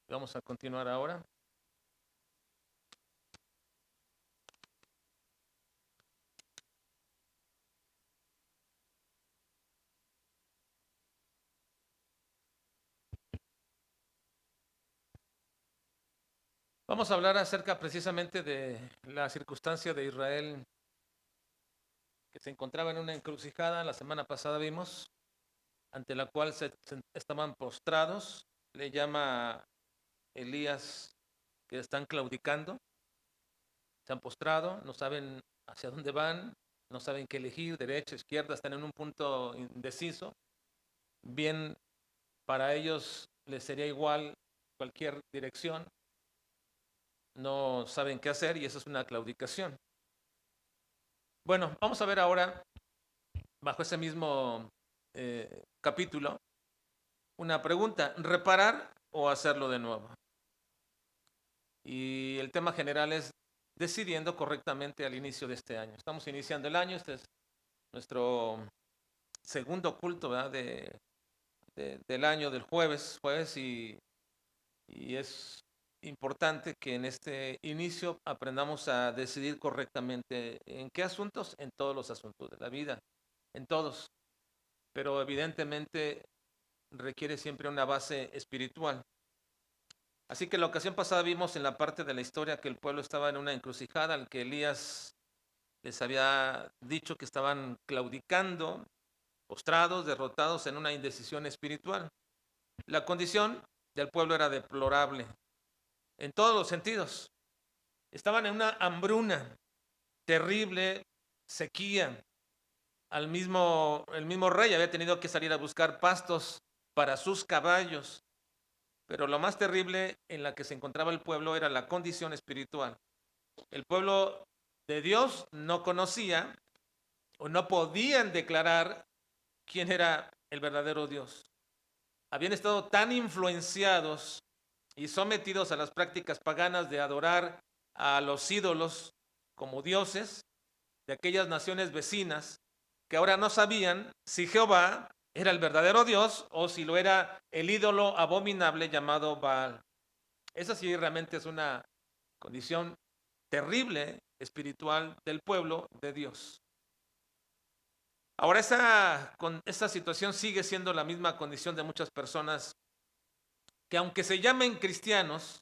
Vamos a continuar ahora. Vamos a hablar acerca precisamente de la circunstancia de Israel que se encontraba en una encrucijada. La semana pasada vimos, ante la cual estaban postrados. Le llama Elías que están claudicando, se han postrado, no saben hacia dónde van, no saben qué elegir, derecha, izquierda, están en un punto indeciso. Bien, para ellos les sería igual cualquier dirección, no saben qué hacer y eso es una claudicación. Bueno, vamos a ver ahora, bajo ese mismo capítulo, una pregunta: ¿reparar o hacerlo de nuevo? Y el tema general es decidiendo correctamente al inicio de este año. Estamos iniciando el año, este es nuestro segundo culto, ¿verdad? Del año, del jueves, y es importante que en este inicio aprendamos a decidir correctamente. ¿En qué asuntos? En todos los asuntos de la vida, en todos. Pero evidentemente requiere siempre una base espiritual. Así que la ocasión pasada vimos en la parte de la historia que el pueblo estaba en una encrucijada, al que Elías les había dicho que estaban claudicando, postrados, derrotados en una indecisión espiritual. La condición del pueblo era deplorable en todos los sentidos. Estaban en una hambruna terrible, sequía. El mismo rey había tenido que salir a buscar pastos para sus caballos. Pero lo más terrible en la que se encontraba el pueblo era la condición espiritual. El pueblo de Dios no conocía o no podían declarar quién era el verdadero Dios. Habían estado tan influenciados y sometidos a las prácticas paganas de adorar a los ídolos como dioses de aquellas naciones vecinas, que ahora no sabían si Jehová era el verdadero Dios o si lo era el ídolo abominable llamado Baal. Esa sí realmente es una condición terrible espiritual del pueblo de Dios. Ahora esa situación sigue siendo la misma condición de muchas personas que, aunque se llamen cristianos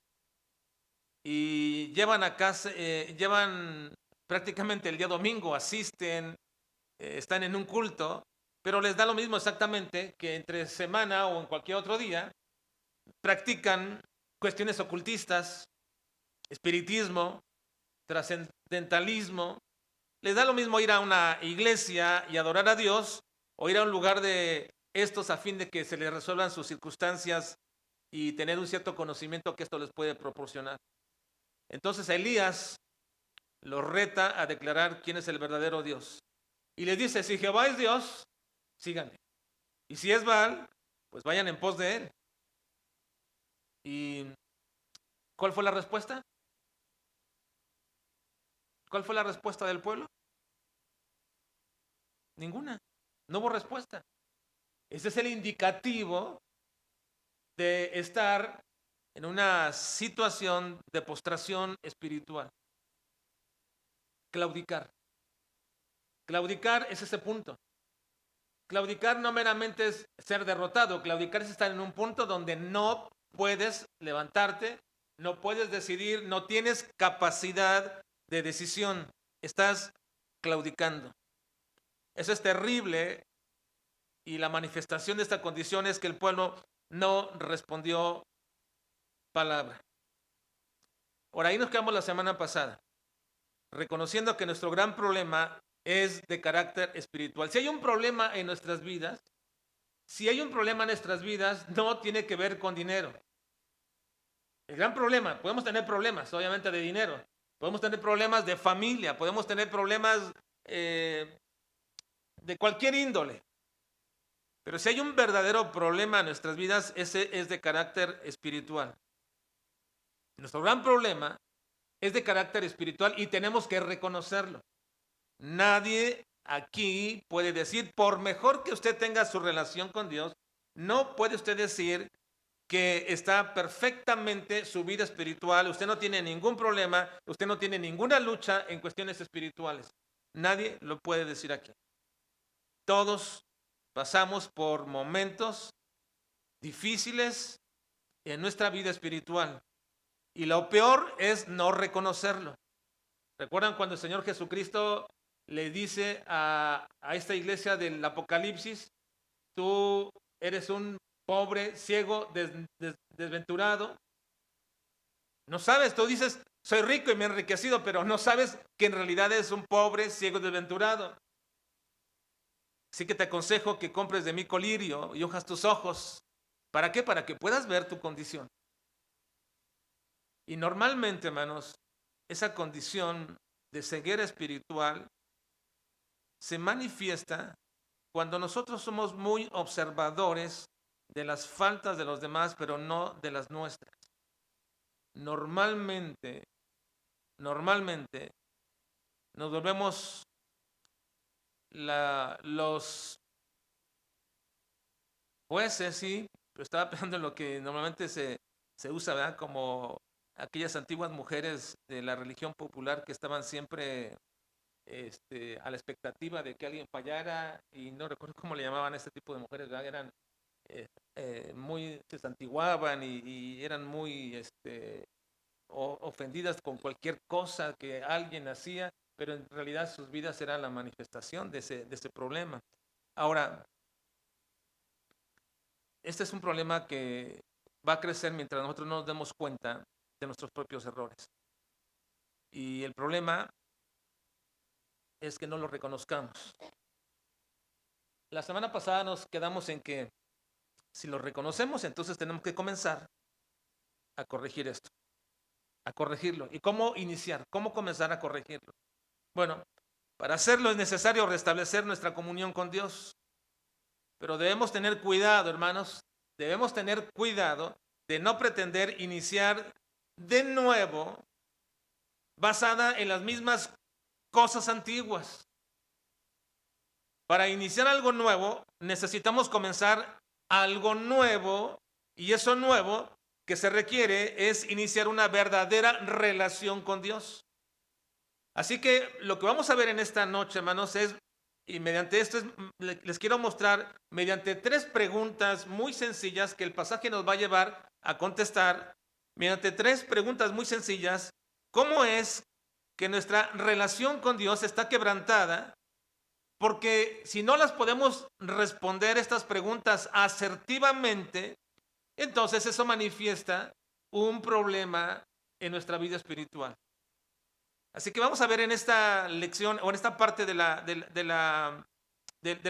y llevan prácticamente el día domingo, asisten, están en un culto, pero les da lo mismo exactamente que entre semana o en cualquier otro día practican cuestiones ocultistas, espiritismo, trascendentalismo. Les da lo mismo ir a una iglesia y adorar a Dios o ir a un lugar de estos a fin de que se les resuelvan sus circunstancias y tener un cierto conocimiento que esto les puede proporcionar. Entonces Elías los reta a declarar quién es el verdadero Dios. Y les dice: si Jehová es Dios, síganle. Y si es Baal, pues vayan en pos de él. ¿Y cuál fue la respuesta? ¿Cuál fue la respuesta del pueblo? Ninguna. No hubo respuesta. Ese es el indicativo de estar en una situación de postración espiritual. Claudicar. Claudicar es ese punto. Claudicar no meramente es ser derrotado, claudicar es estar en un punto donde no puedes levantarte, no puedes decidir, no tienes capacidad de decisión, estás claudicando. Eso es terrible y la manifestación de esta condición es que el pueblo no respondió palabra. Por ahí nos quedamos la semana pasada, reconociendo que nuestro gran problema es de carácter espiritual. Si hay un problema en nuestras vidas, no tiene que ver con dinero. El gran problema, podemos tener problemas, obviamente, de dinero, podemos tener problemas de familia, podemos tener problemas de cualquier índole. Pero si hay un verdadero problema en nuestras vidas, ese es de carácter espiritual. Nuestro gran problema es de carácter espiritual y tenemos que reconocerlo. Nadie aquí puede decir, por mejor que usted tenga su relación con Dios, no puede usted decir que está perfectamente su vida espiritual, usted no tiene ningún problema, usted no tiene ninguna lucha en cuestiones espirituales. Nadie lo puede decir aquí. Todos pasamos por momentos difíciles en nuestra vida espiritual y lo peor es no reconocerlo. ¿Recuerdan cuando el Señor Jesucristo le dice a esta iglesia del Apocalipsis, tú eres un pobre, ciego, desventurado? No sabes, tú dices, soy rico y me he enriquecido, pero no sabes que en realidad eres un pobre, ciego, desventurado. Así que te aconsejo que compres de mí colirio y unjas tus ojos. ¿Para qué? Para que puedas ver tu condición. Y normalmente, hermanos, esa condición de ceguera espiritual se manifiesta cuando nosotros somos muy observadores de las faltas de los demás, pero no de las nuestras. Normalmente nos volvemos los jueces, sí, pero estaba pensando en lo que normalmente se usa, ¿verdad? Como aquellas antiguas mujeres de la religión popular que estaban siempre a la expectativa de que alguien fallara, y no recuerdo cómo le llamaban a este tipo de mujeres, ¿verdad? Eran muy, se santiguaban y eran muy ofendidas con cualquier cosa que alguien hacía, pero en realidad sus vidas eran la manifestación de ese problema. Ahora, este es un problema que va a crecer mientras nosotros no nos demos cuenta de nuestros propios errores. Y el problema es que no lo reconozcamos. La semana pasada nos quedamos en que si lo reconocemos, entonces tenemos que comenzar a corregir esto, a corregirlo. ¿Y cómo iniciar? ¿Cómo comenzar a corregirlo? Bueno, para hacerlo es necesario restablecer nuestra comunión con Dios. Pero debemos tener cuidado, hermanos, debemos tener cuidado de no pretender iniciar de nuevo basada en las mismas cosas antiguas. Para iniciar algo nuevo, necesitamos comenzar algo nuevo, y eso nuevo que se requiere es iniciar una verdadera relación con Dios. Así que lo que vamos a ver en esta noche, hermanos, es, y mediante esto les quiero mostrar, mediante 3 preguntas muy sencillas que el pasaje nos va a llevar a contestar, mediante 3 preguntas muy sencillas, cómo es que nuestra relación con Dios está quebrantada, porque si no las podemos responder estas preguntas asertivamente, entonces eso manifiesta un problema en nuestra vida espiritual. Así que vamos a ver en esta lección o en esta parte del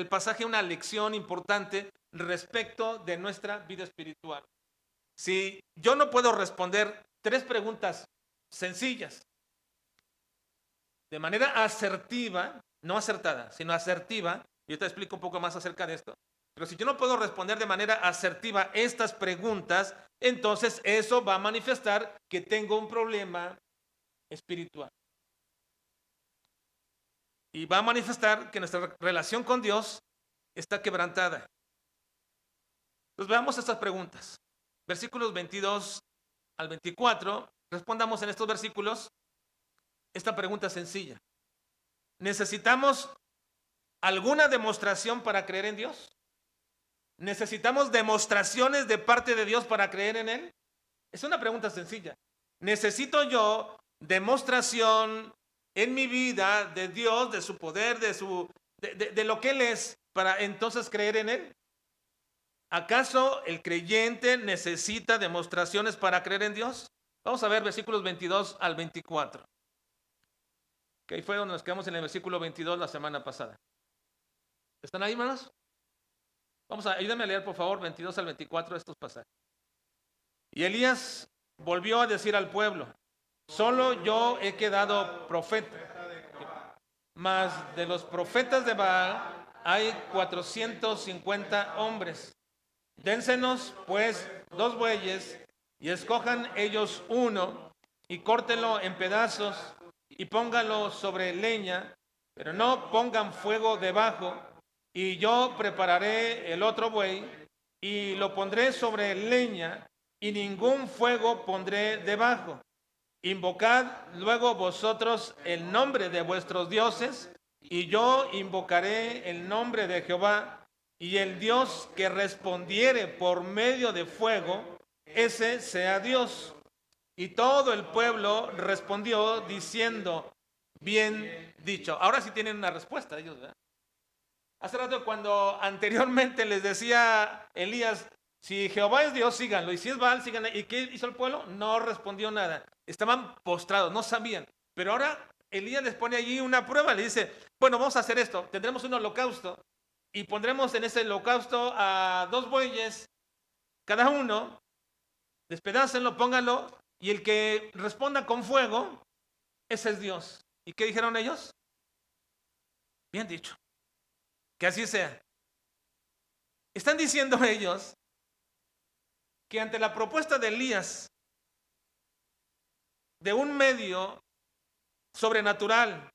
pasaje una lección importante respecto de nuestra vida espiritual. Si yo no puedo responder 3 preguntas sencillas de manera asertiva, no acertada, sino asertiva, yo te explico un poco más acerca de esto, pero si yo no puedo responder de manera asertiva estas preguntas, entonces eso va a manifestar que tengo un problema espiritual. Y va a manifestar que nuestra relación con Dios está quebrantada. Entonces veamos estas preguntas. Versículos 22 al 24. Respondamos en estos versículos esta pregunta sencilla. ¿Necesitamos alguna demostración para creer en Dios? ¿Necesitamos demostraciones de parte de Dios para creer en Él? Es una pregunta sencilla. ¿Necesito yo demostración en mi vida de Dios, de su poder, de lo que Él es, para entonces creer en Él? ¿Acaso el creyente necesita demostraciones para creer en Dios? Vamos a ver versículos 22 al 24. Que ahí fue donde nos quedamos en el versículo 22 la semana pasada. ¿Están ahí, hermanos? Ayúdame a leer, por favor, 22 al 24 estos pasajes. Y Elías volvió a decir al pueblo: solo yo he quedado profeta, mas de los profetas de Baal hay 450 hombres. Dénsenos pues 2 bueyes y escojan ellos uno y córtenlo en pedazos y pónganlo sobre leña, pero no pongan fuego debajo, y yo prepararé el otro buey y lo pondré sobre leña, y ningún fuego pondré debajo. Invocad luego vosotros el nombre de vuestros dioses, y yo invocaré el nombre de Jehová, y el Dios que respondiere por medio de fuego, ese sea Dios. Y todo el pueblo respondió diciendo, bien dicho. Ahora sí tienen una respuesta ellos, ¿verdad? Hace rato cuando anteriormente les decía Elías, si Jehová es Dios, síganlo, y si es Baal, síganlo. ¿Y qué hizo el pueblo? No respondió nada. Estaban postrados, no sabían. Pero ahora Elías les pone allí una prueba, le dice, bueno, vamos a hacer esto, tendremos un holocausto y pondremos en ese holocausto a 2 bueyes, cada uno, despedácenlo, pónganlo, y el que responda con fuego, ese es Dios. ¿Y qué dijeron ellos? Bien dicho, que así sea. Están diciendo ellos que ante la propuesta de Elías de un medio sobrenatural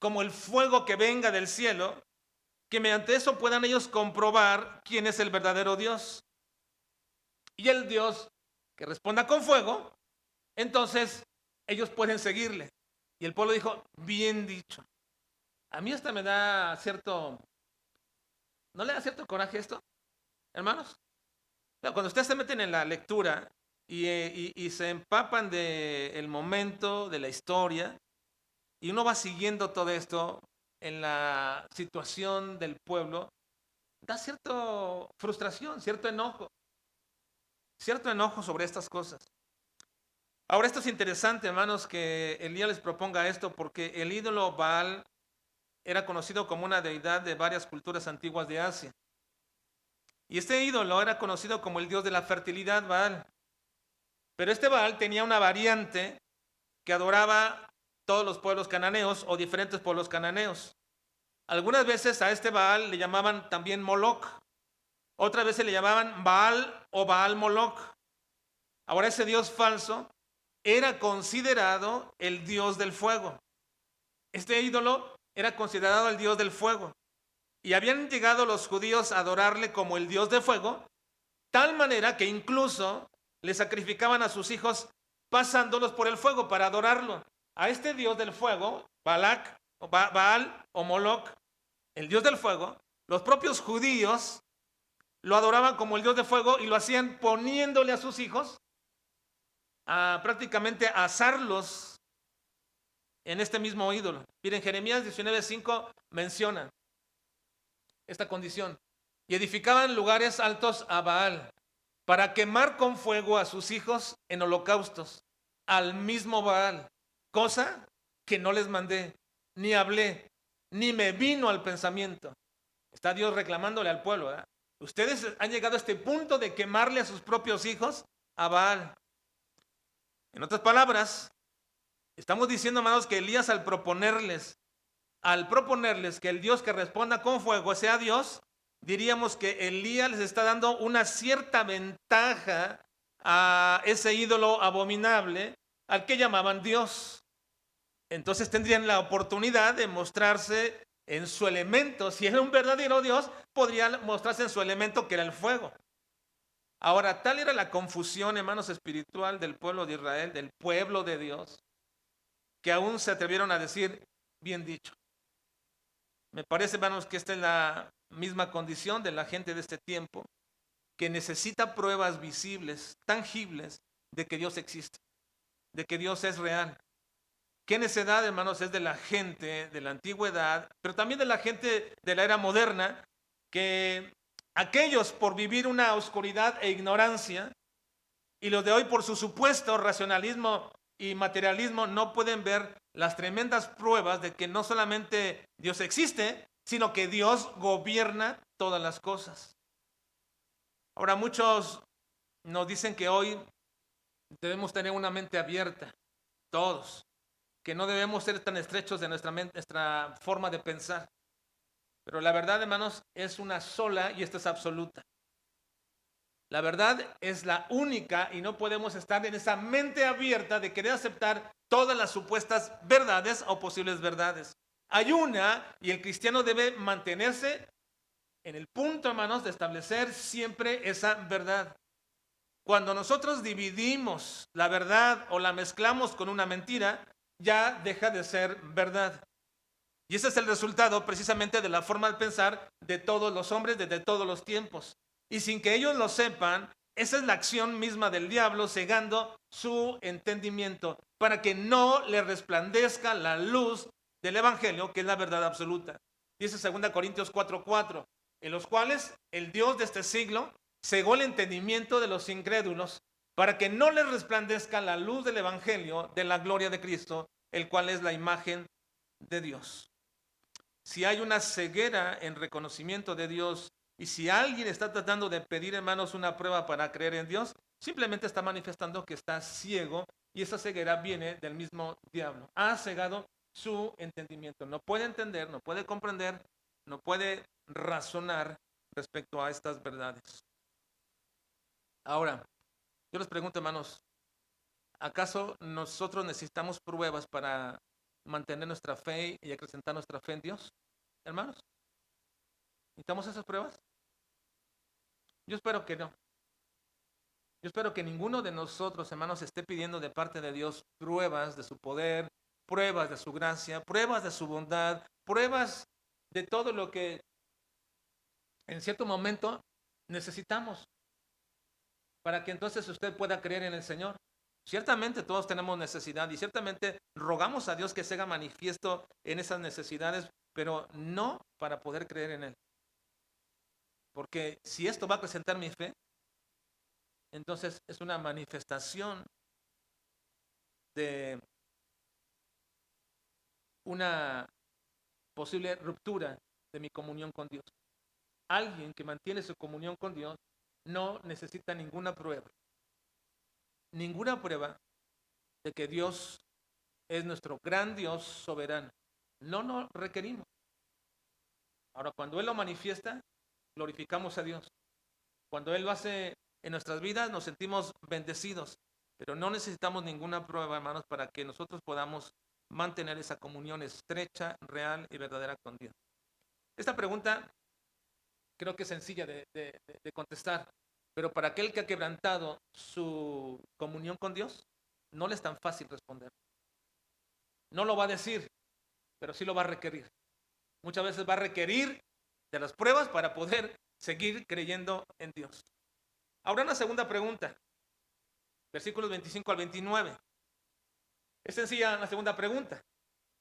como el fuego que venga del cielo, que mediante eso puedan ellos comprobar quién es el verdadero Dios. Y el Dios que responda con fuego, entonces ellos pueden seguirle. Y el pueblo dijo, bien dicho. A mí hasta me da cierto, ¿no le da cierto coraje esto, hermanos? Cuando ustedes se meten en la lectura y se empapan del momento, de la historia, y uno va siguiendo todo esto en la situación del pueblo, da cierta frustración, cierto enojo sobre estas cosas. Ahora, esto es interesante, hermanos, que Elías les proponga esto, porque el ídolo Baal era conocido como una deidad de varias culturas antiguas de Asia. Y este ídolo era conocido como el dios de la fertilidad, Baal. Pero este Baal tenía una variante que adoraba todos los pueblos cananeos o diferentes pueblos cananeos. Algunas veces a este Baal le llamaban también Moloch. Otras veces le llamaban Baal o Baal Moloch. Ahora ese dios falso era considerado el dios del fuego. Este ídolo era considerado el dios del fuego. Y habían llegado los judíos a adorarle como el dios de fuego, tal manera que incluso le sacrificaban a sus hijos pasándolos por el fuego para adorarlo. A este dios del fuego, Baal o Moloch, el dios del fuego, los propios judíos lo adoraban como el dios de fuego y lo hacían poniéndole a sus hijos a prácticamente asarlos en este mismo ídolo. Miren, Jeremías 19:5 menciona esta condición. Y edificaban lugares altos a Baal para quemar con fuego a sus hijos en holocaustos al mismo Baal, cosa que no les mandé, ni hablé, ni me vino al pensamiento. Está Dios reclamándole al pueblo, ¿verdad? Ustedes han llegado a este punto de quemarle a sus propios hijos a Baal. En otras palabras, estamos diciendo, hermanos, que Elías al proponerles que el Dios que responda con fuego sea Dios, diríamos que Elías les está dando una cierta ventaja a ese ídolo abominable al que llamaban Dios. Entonces tendrían la oportunidad de mostrarse en su elemento. Si era un verdadero Dios, podría mostrarse en su elemento, que era el fuego. Ahora, tal era la confusión, hermanos, espiritual del pueblo de Israel, del pueblo de Dios, que aún se atrevieron a decir, bien dicho. Me parece, hermanos, que esta es la misma condición de la gente de este tiempo, que necesita pruebas visibles, tangibles, de que Dios existe, de que Dios es real. ¿Qué necedad, hermanos, es de la gente de la antigüedad, pero también de la gente de la era moderna, que aquellos por vivir una oscuridad e ignorancia, y los de hoy por su supuesto racionalismo y materialismo, no pueden ver las tremendas pruebas de que no solamente Dios existe, sino que Dios gobierna todas las cosas? Ahora, muchos nos dicen que hoy debemos tener una mente abierta, todos, que no debemos ser tan estrechos de nuestra forma de pensar. Pero la verdad, hermanos, es una sola y esta es absoluta. La verdad es la única y no podemos estar en esa mente abierta de querer aceptar todas las supuestas verdades o posibles verdades. Hay una y el cristiano debe mantenerse en el punto, hermanos, de establecer siempre esa verdad. Cuando nosotros dividimos la verdad o la mezclamos con una mentira, ya deja de ser verdad. Y ese es el resultado precisamente de la forma de pensar de todos los hombres desde todos los tiempos. Y sin que ellos lo sepan, esa es la acción misma del diablo cegando su entendimiento para que no le resplandezca la luz del evangelio, que es la verdad absoluta. Dice 2 Corintios 4:4, en los cuales el Dios de este siglo cegó el entendimiento de los incrédulos para que no les resplandezca la luz del evangelio de la gloria de Cristo, el cual es la imagen de Dios. Si hay una ceguera en reconocimiento de Dios y si alguien está tratando de pedir, hermanos, una prueba para creer en Dios, simplemente está manifestando que está ciego y esa ceguera viene del mismo diablo. Ha cegado su entendimiento. No puede entender, no puede comprender, no puede razonar respecto a estas verdades. Ahora, yo les pregunto, hermanos, ¿acaso nosotros necesitamos pruebas para mantener nuestra fe y acrecentar nuestra fe en Dios, hermanos? ¿Necesitamos esas pruebas? Yo espero que no. Yo espero que ninguno de nosotros, hermanos, esté pidiendo de parte de Dios pruebas de su poder, pruebas de su gracia, pruebas de su bondad, pruebas de todo lo que en cierto momento necesitamos para que entonces usted pueda creer en el Señor. Ciertamente todos tenemos necesidad y ciertamente rogamos a Dios que se haga manifiesto en esas necesidades, pero no para poder creer en Él. Porque si esto va a acrecentar mi fe, entonces es una manifestación de una posible ruptura de mi comunión con Dios. Alguien que mantiene su comunión con Dios no necesita ninguna prueba de que Dios es nuestro gran Dios soberano. No nos requerimos. Ahora, cuando Él lo manifiesta, glorificamos a Dios. Cuando Él lo hace en nuestras vidas, nos sentimos bendecidos. Pero no necesitamos ninguna prueba, hermanos, para que nosotros podamos mantener esa comunión estrecha, real y verdadera con Dios. Esta pregunta creo que es sencilla de contestar, pero para aquel que ha quebrantado su comunión con Dios, no le es tan fácil responder. No lo va a decir, pero sí lo va a requerir. Muchas veces va a requerir de las pruebas para poder seguir creyendo en Dios. Ahora una segunda pregunta, versículos 25 al 29. Es sencilla la segunda pregunta.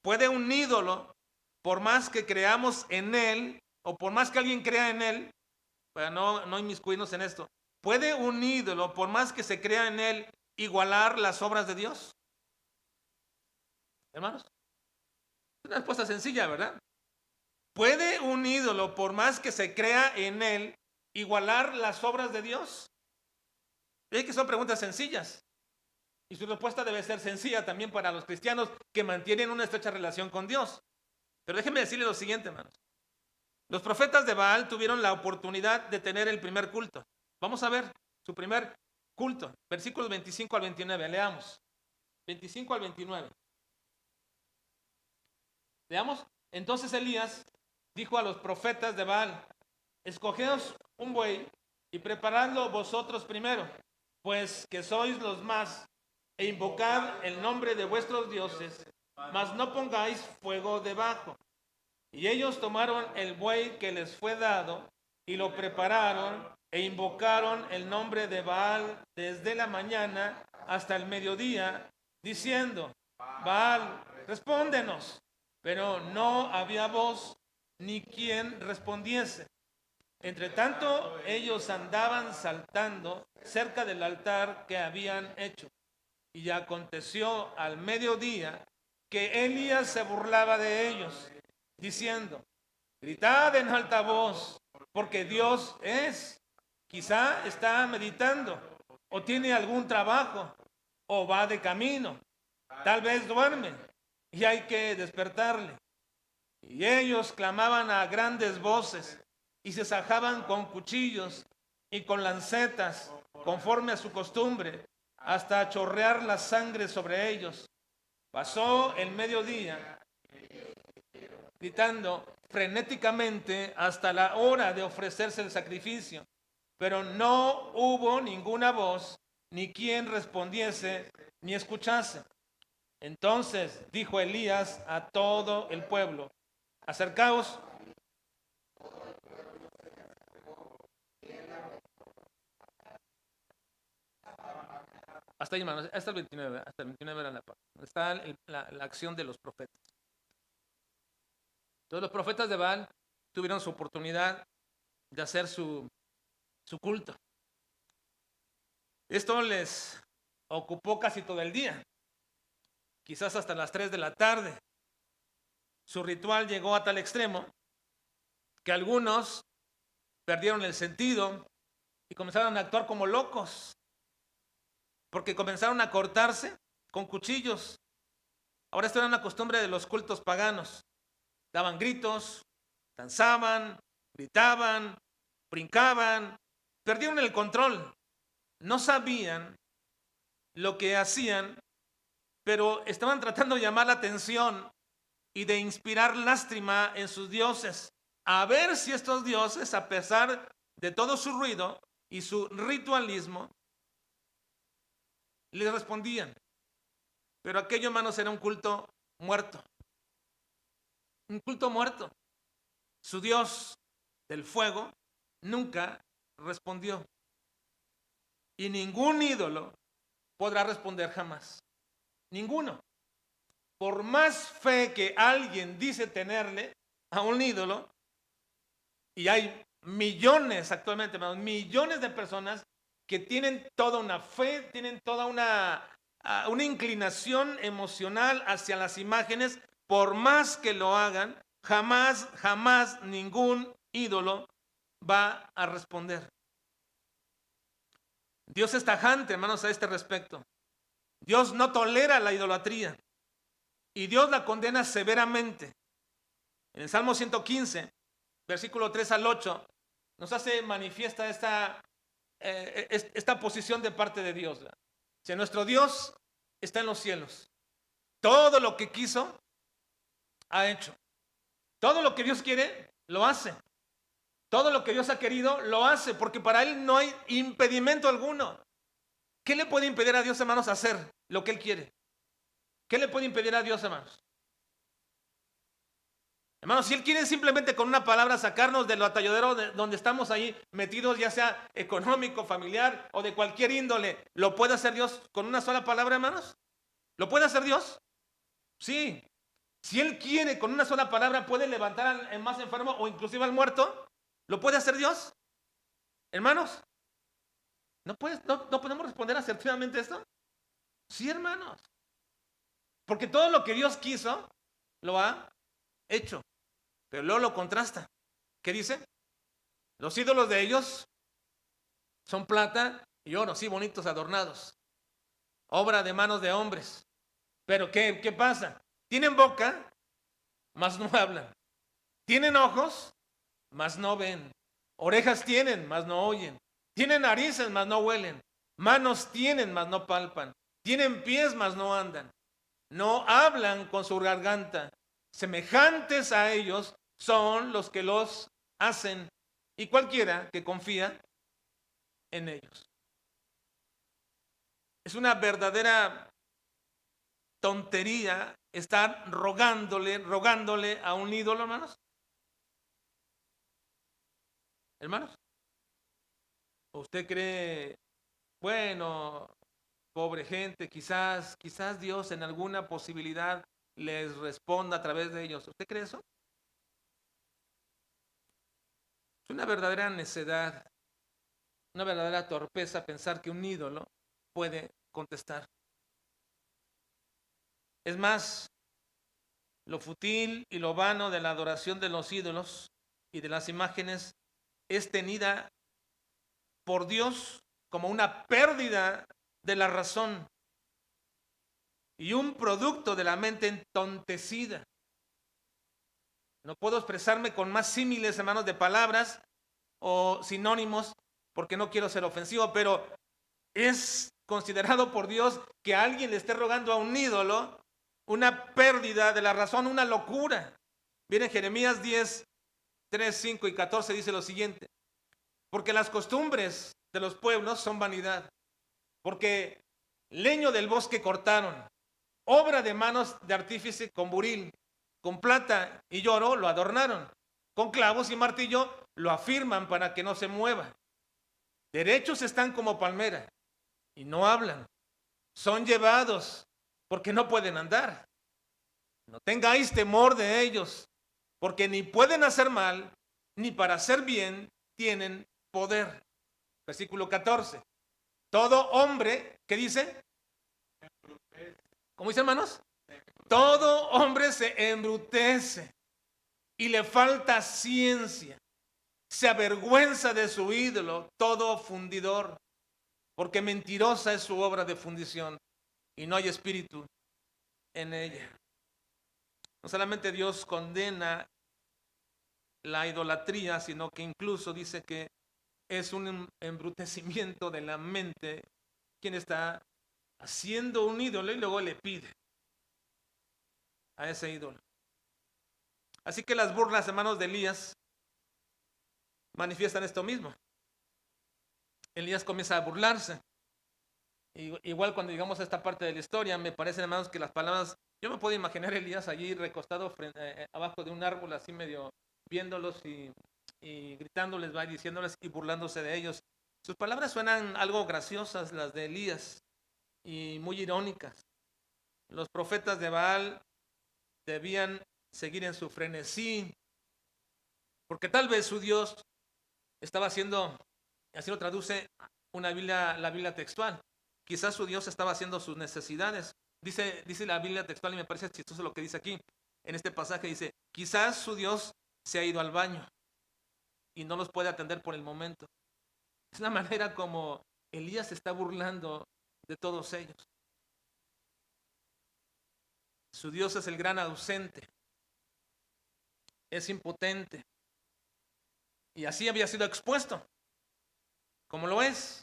¿Puede un ídolo, por más que creamos en él, o por más que alguien crea en él, para no inmiscuirnos en esto, ¿puede un ídolo, por más que se crea en él, igualar las obras de Dios? Hermanos, es una respuesta sencilla, ¿verdad? ¿Puede un ídolo, por más que se crea en él, igualar las obras de Dios? Es que son preguntas sencillas. Y su respuesta debe ser sencilla también para los cristianos que mantienen una estrecha relación con Dios. Pero déjenme decirle lo siguiente, hermanos. Los profetas de Baal tuvieron la oportunidad de tener el primer culto. Vamos a ver su primer culto. Versículos 25 al 29. Leamos. 25 al 29. Leamos. Entonces Elías dijo a los profetas de Baal: escogeos un buey y preparadlo vosotros primero, pues que sois los más, e invocad el nombre de vuestros dioses, mas no pongáis fuego debajo. Y ellos tomaron el buey que les fue dado y lo prepararon e invocaron el nombre de Baal desde la mañana hasta el mediodía, diciendo: Baal, respóndenos. Pero no había voz ni quien respondiese. Entre tanto, ellos andaban saltando cerca del altar que habían hecho. Y aconteció al mediodía que Elías se burlaba de ellos, diciendo: gritad en alta voz, porque Dios es. Quizá está meditando, o tiene algún trabajo, o va de camino. Tal vez duerme, y hay que despertarle. Y ellos clamaban a grandes voces, y se sajaban con cuchillos y con lancetas, conforme a su costumbre, hasta chorrear la sangre sobre ellos. Pasó el mediodía, gritando frenéticamente hasta la hora de ofrecerse el sacrificio. Pero no hubo ninguna voz, ni quien respondiese, ni escuchase. Entonces dijo Elías a todo el pueblo: acercaos. Hasta ahí, hermanos, hasta el 29, hasta el 29 era la parte. Está la acción de los profetas. Entonces los profetas de Baal tuvieron su oportunidad de hacer su culto. Esto les ocupó casi todo el día, quizás hasta las 3 de la tarde. Su ritual llegó a tal extremo que algunos perdieron el sentido y comenzaron a actuar como locos, porque comenzaron a cortarse con cuchillos. Ahora esto era una costumbre de los cultos paganos. Daban gritos, danzaban, gritaban, brincaban, perdieron el control. No sabían lo que hacían, pero estaban tratando de llamar la atención y de inspirar lástima en sus dioses, a ver si estos dioses, a pesar de todo su ruido y su ritualismo, les respondían. Pero aquello, hermanos, era un culto muerto. Un culto muerto. Su Dios del fuego nunca respondió. Y ningún ídolo podrá responder jamás. Ninguno. Por más fe que alguien dice tenerle a un ídolo, y hay millones actualmente, millones de personas que tienen toda una fe, tienen toda una inclinación emocional hacia las imágenes, por más que lo hagan, jamás ningún ídolo va a responder. Dios es tajante, hermanos, a este respecto. Dios no tolera la idolatría y Dios la condena severamente. En el Salmo 115, versículo 3 al 8, nos hace manifiesta esta posición de parte de Dios. Si nuestro Dios está en los cielos, todo lo que quiso, ha hecho. Todo lo que Dios quiere, lo hace. Todo lo que Dios ha querido, lo hace, porque para Él no hay impedimento alguno. ¿Qué le puede impedir a Dios, hermanos, hacer lo que Él quiere? ¿Qué le puede impedir a Dios, hermanos? Hermanos, si Él quiere simplemente con una palabra sacarnos del atolladero donde estamos ahí metidos, ya sea económico, familiar o de cualquier índole, ¿lo puede hacer Dios con una sola palabra, hermanos? ¿Lo puede hacer Dios? Sí. Si Él quiere con una sola palabra, puede levantar al más enfermo o inclusive al muerto. ¿Lo puede hacer Dios? Hermanos, ¿no podemos responder asertivamente esto? Sí, hermanos. Porque todo lo que Dios quiso, lo ha hecho. Pero luego lo contrasta. ¿Qué dice? Los ídolos de ellos son plata y oro, sí, bonitos, adornados. Obra de manos de hombres. Pero ¿qué pasa? Tienen boca, mas no hablan. Tienen ojos, mas no ven. Orejas tienen, mas no oyen. Tienen narices, mas no huelen. Manos tienen, mas no palpan. Tienen pies, mas no andan. No hablan con su garganta. Semejantes a ellos son los que los hacen, y cualquiera que confía en ellos. Es una verdadera tontería estar rogándole a un ídolo, hermanos. Hermanos, ¿usted cree, bueno, pobre gente, quizás Dios en alguna posibilidad les responda a través de ellos? ¿Usted cree eso? Es una verdadera necedad, una verdadera torpeza pensar que un ídolo puede contestar. Es más, lo fútil y lo vano de la adoración de los ídolos y de las imágenes es tenida por Dios como una pérdida de la razón y un producto de la mente entontecida. No puedo expresarme con más símiles, hermanos, de palabras o sinónimos, porque no quiero ser ofensivo, pero es considerado por Dios que alguien le esté rogando a un ídolo una pérdida de la razón, una locura. Miren, Jeremías 10, 3, 5 y 14 dice lo siguiente: porque las costumbres de los pueblos son vanidad, porque leño del bosque cortaron, obra de manos de artífice con buril, con plata y oro lo adornaron, con clavos y martillo lo afirman para que no se mueva. Derechos están como palmera y no hablan, son llevados porque no pueden andar. No tengáis temor de ellos, porque ni pueden hacer mal, ni para hacer bien tienen poder. Versículo 14. Todo hombre, ¿qué dice? ¿Cómo dice, hermanos? Todo hombre se embrutece y le falta ciencia. Se avergüenza de su ídolo, todo fundidor, porque mentirosa es su obra de fundición y no hay espíritu en ella. No solamente Dios condena la idolatría, sino que incluso dice que es un embrutecimiento de la mente quien está haciendo un ídolo y luego le pide a ese ídolo. Así que las burlas, hermanos, de Elías manifiestan esto mismo. Elías comienza a burlarse. Igual cuando llegamos a esta parte de la historia, me parece, hermanos, que las palabras, yo me puedo imaginar a Elías allí recostado abajo de un árbol, así medio viéndolos y gritándoles, va, diciéndoles y burlándose de ellos. Sus palabras suenan algo graciosas, las de Elías, y muy irónicas. Los profetas de Baal debían seguir en su frenesí, porque tal vez su Dios estaba haciendo, así lo traduce la Biblia textual, quizás su Dios estaba haciendo sus necesidades. Dice la Biblia textual, y me parece chistoso lo que dice aquí, en este pasaje dice, quizás su Dios se ha ido al baño y no los puede atender por el momento. Es la manera como Elías se está burlando de todos ellos. Su Dios es el gran ausente, es impotente, y así había sido expuesto, como lo es.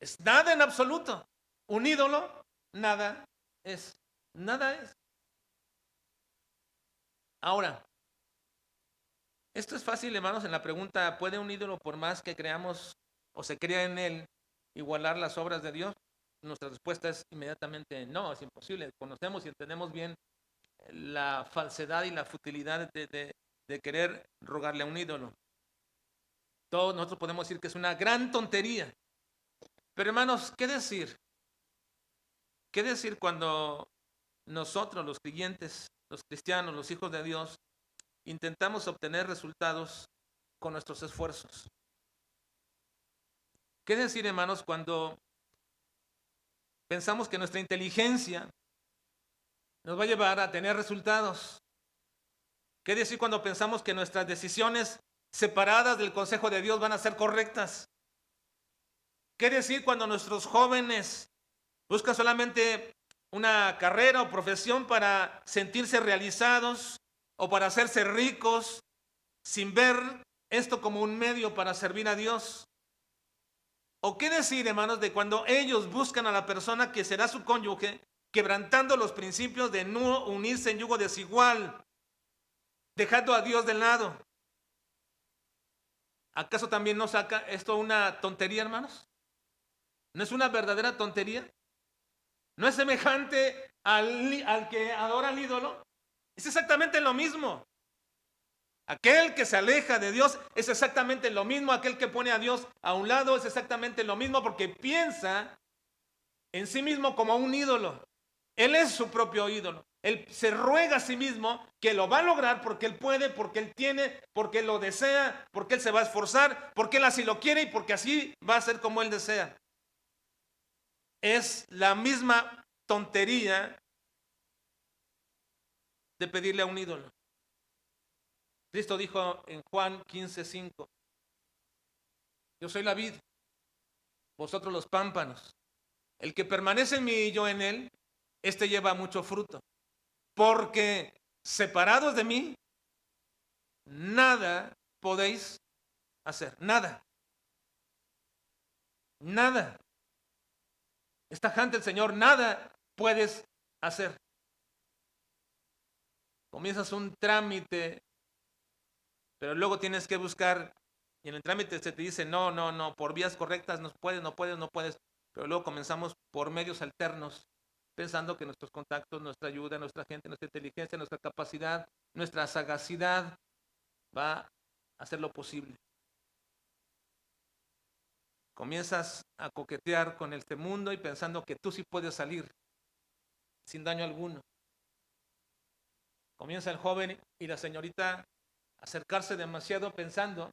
Es nada en absoluto. Un ídolo, nada es. Nada es. Ahora, esto es fácil, hermanos, en la pregunta, ¿puede un ídolo, por más que creamos o se crea en él, igualar las obras de Dios? Nuestra respuesta es inmediatamente no, es imposible. Conocemos y entendemos bien la falsedad y la futilidad de querer rogarle a un ídolo. Todos nosotros podemos decir que es una gran tontería. Pero, hermanos, ¿qué decir? ¿Qué decir cuando nosotros, los creyentes, los cristianos, los hijos de Dios, intentamos obtener resultados con nuestros esfuerzos? ¿Qué decir, hermanos, cuando pensamos que nuestra inteligencia nos va a llevar a tener resultados? ¿Qué decir cuando pensamos que nuestras decisiones separadas del consejo de Dios van a ser correctas? ¿Qué decir cuando nuestros jóvenes buscan solamente una carrera o profesión para sentirse realizados o para hacerse ricos, sin ver esto como un medio para servir a Dios? ¿O qué decir, hermanos, de cuando ellos buscan a la persona que será su cónyuge, quebrantando los principios de no unirse en yugo desigual, dejando a Dios de lado? ¿Acaso también no saca esto una tontería, hermanos? ¿No es una verdadera tontería? ¿No es semejante al que adora al ídolo? Es exactamente lo mismo. Aquel que se aleja de Dios es exactamente lo mismo. Aquel que pone a Dios a un lado es exactamente lo mismo, porque piensa en sí mismo como un ídolo. Él es su propio ídolo. Él se ruega a sí mismo que lo va a lograr porque él puede, porque él tiene, porque él lo desea, porque él se va a esforzar, porque él así lo quiere y porque así va a ser como él desea. Es la misma tontería de pedirle a un ídolo. Cristo dijo en Juan 15:5, yo soy la vid, vosotros los pámpanos. El que permanece en mí y yo en él, este lleva mucho fruto. Porque separados de mí, nada podéis hacer. Nada. Nada. Es tajante el Señor, nada puedes hacer. comienzas un trámite, pero luego tienes que buscar, y en el trámite se te dice, no, por vías correctas no puedes, pero luego comenzamos por medios alternos, pensando que nuestros contactos, nuestra ayuda, nuestra gente, nuestra inteligencia, nuestra capacidad, nuestra sagacidad va a hacer lo posible. Comienzas a coquetear con este mundo y pensando que tú sí puedes salir sin daño alguno. Comienza el joven y la señorita a acercarse demasiado pensando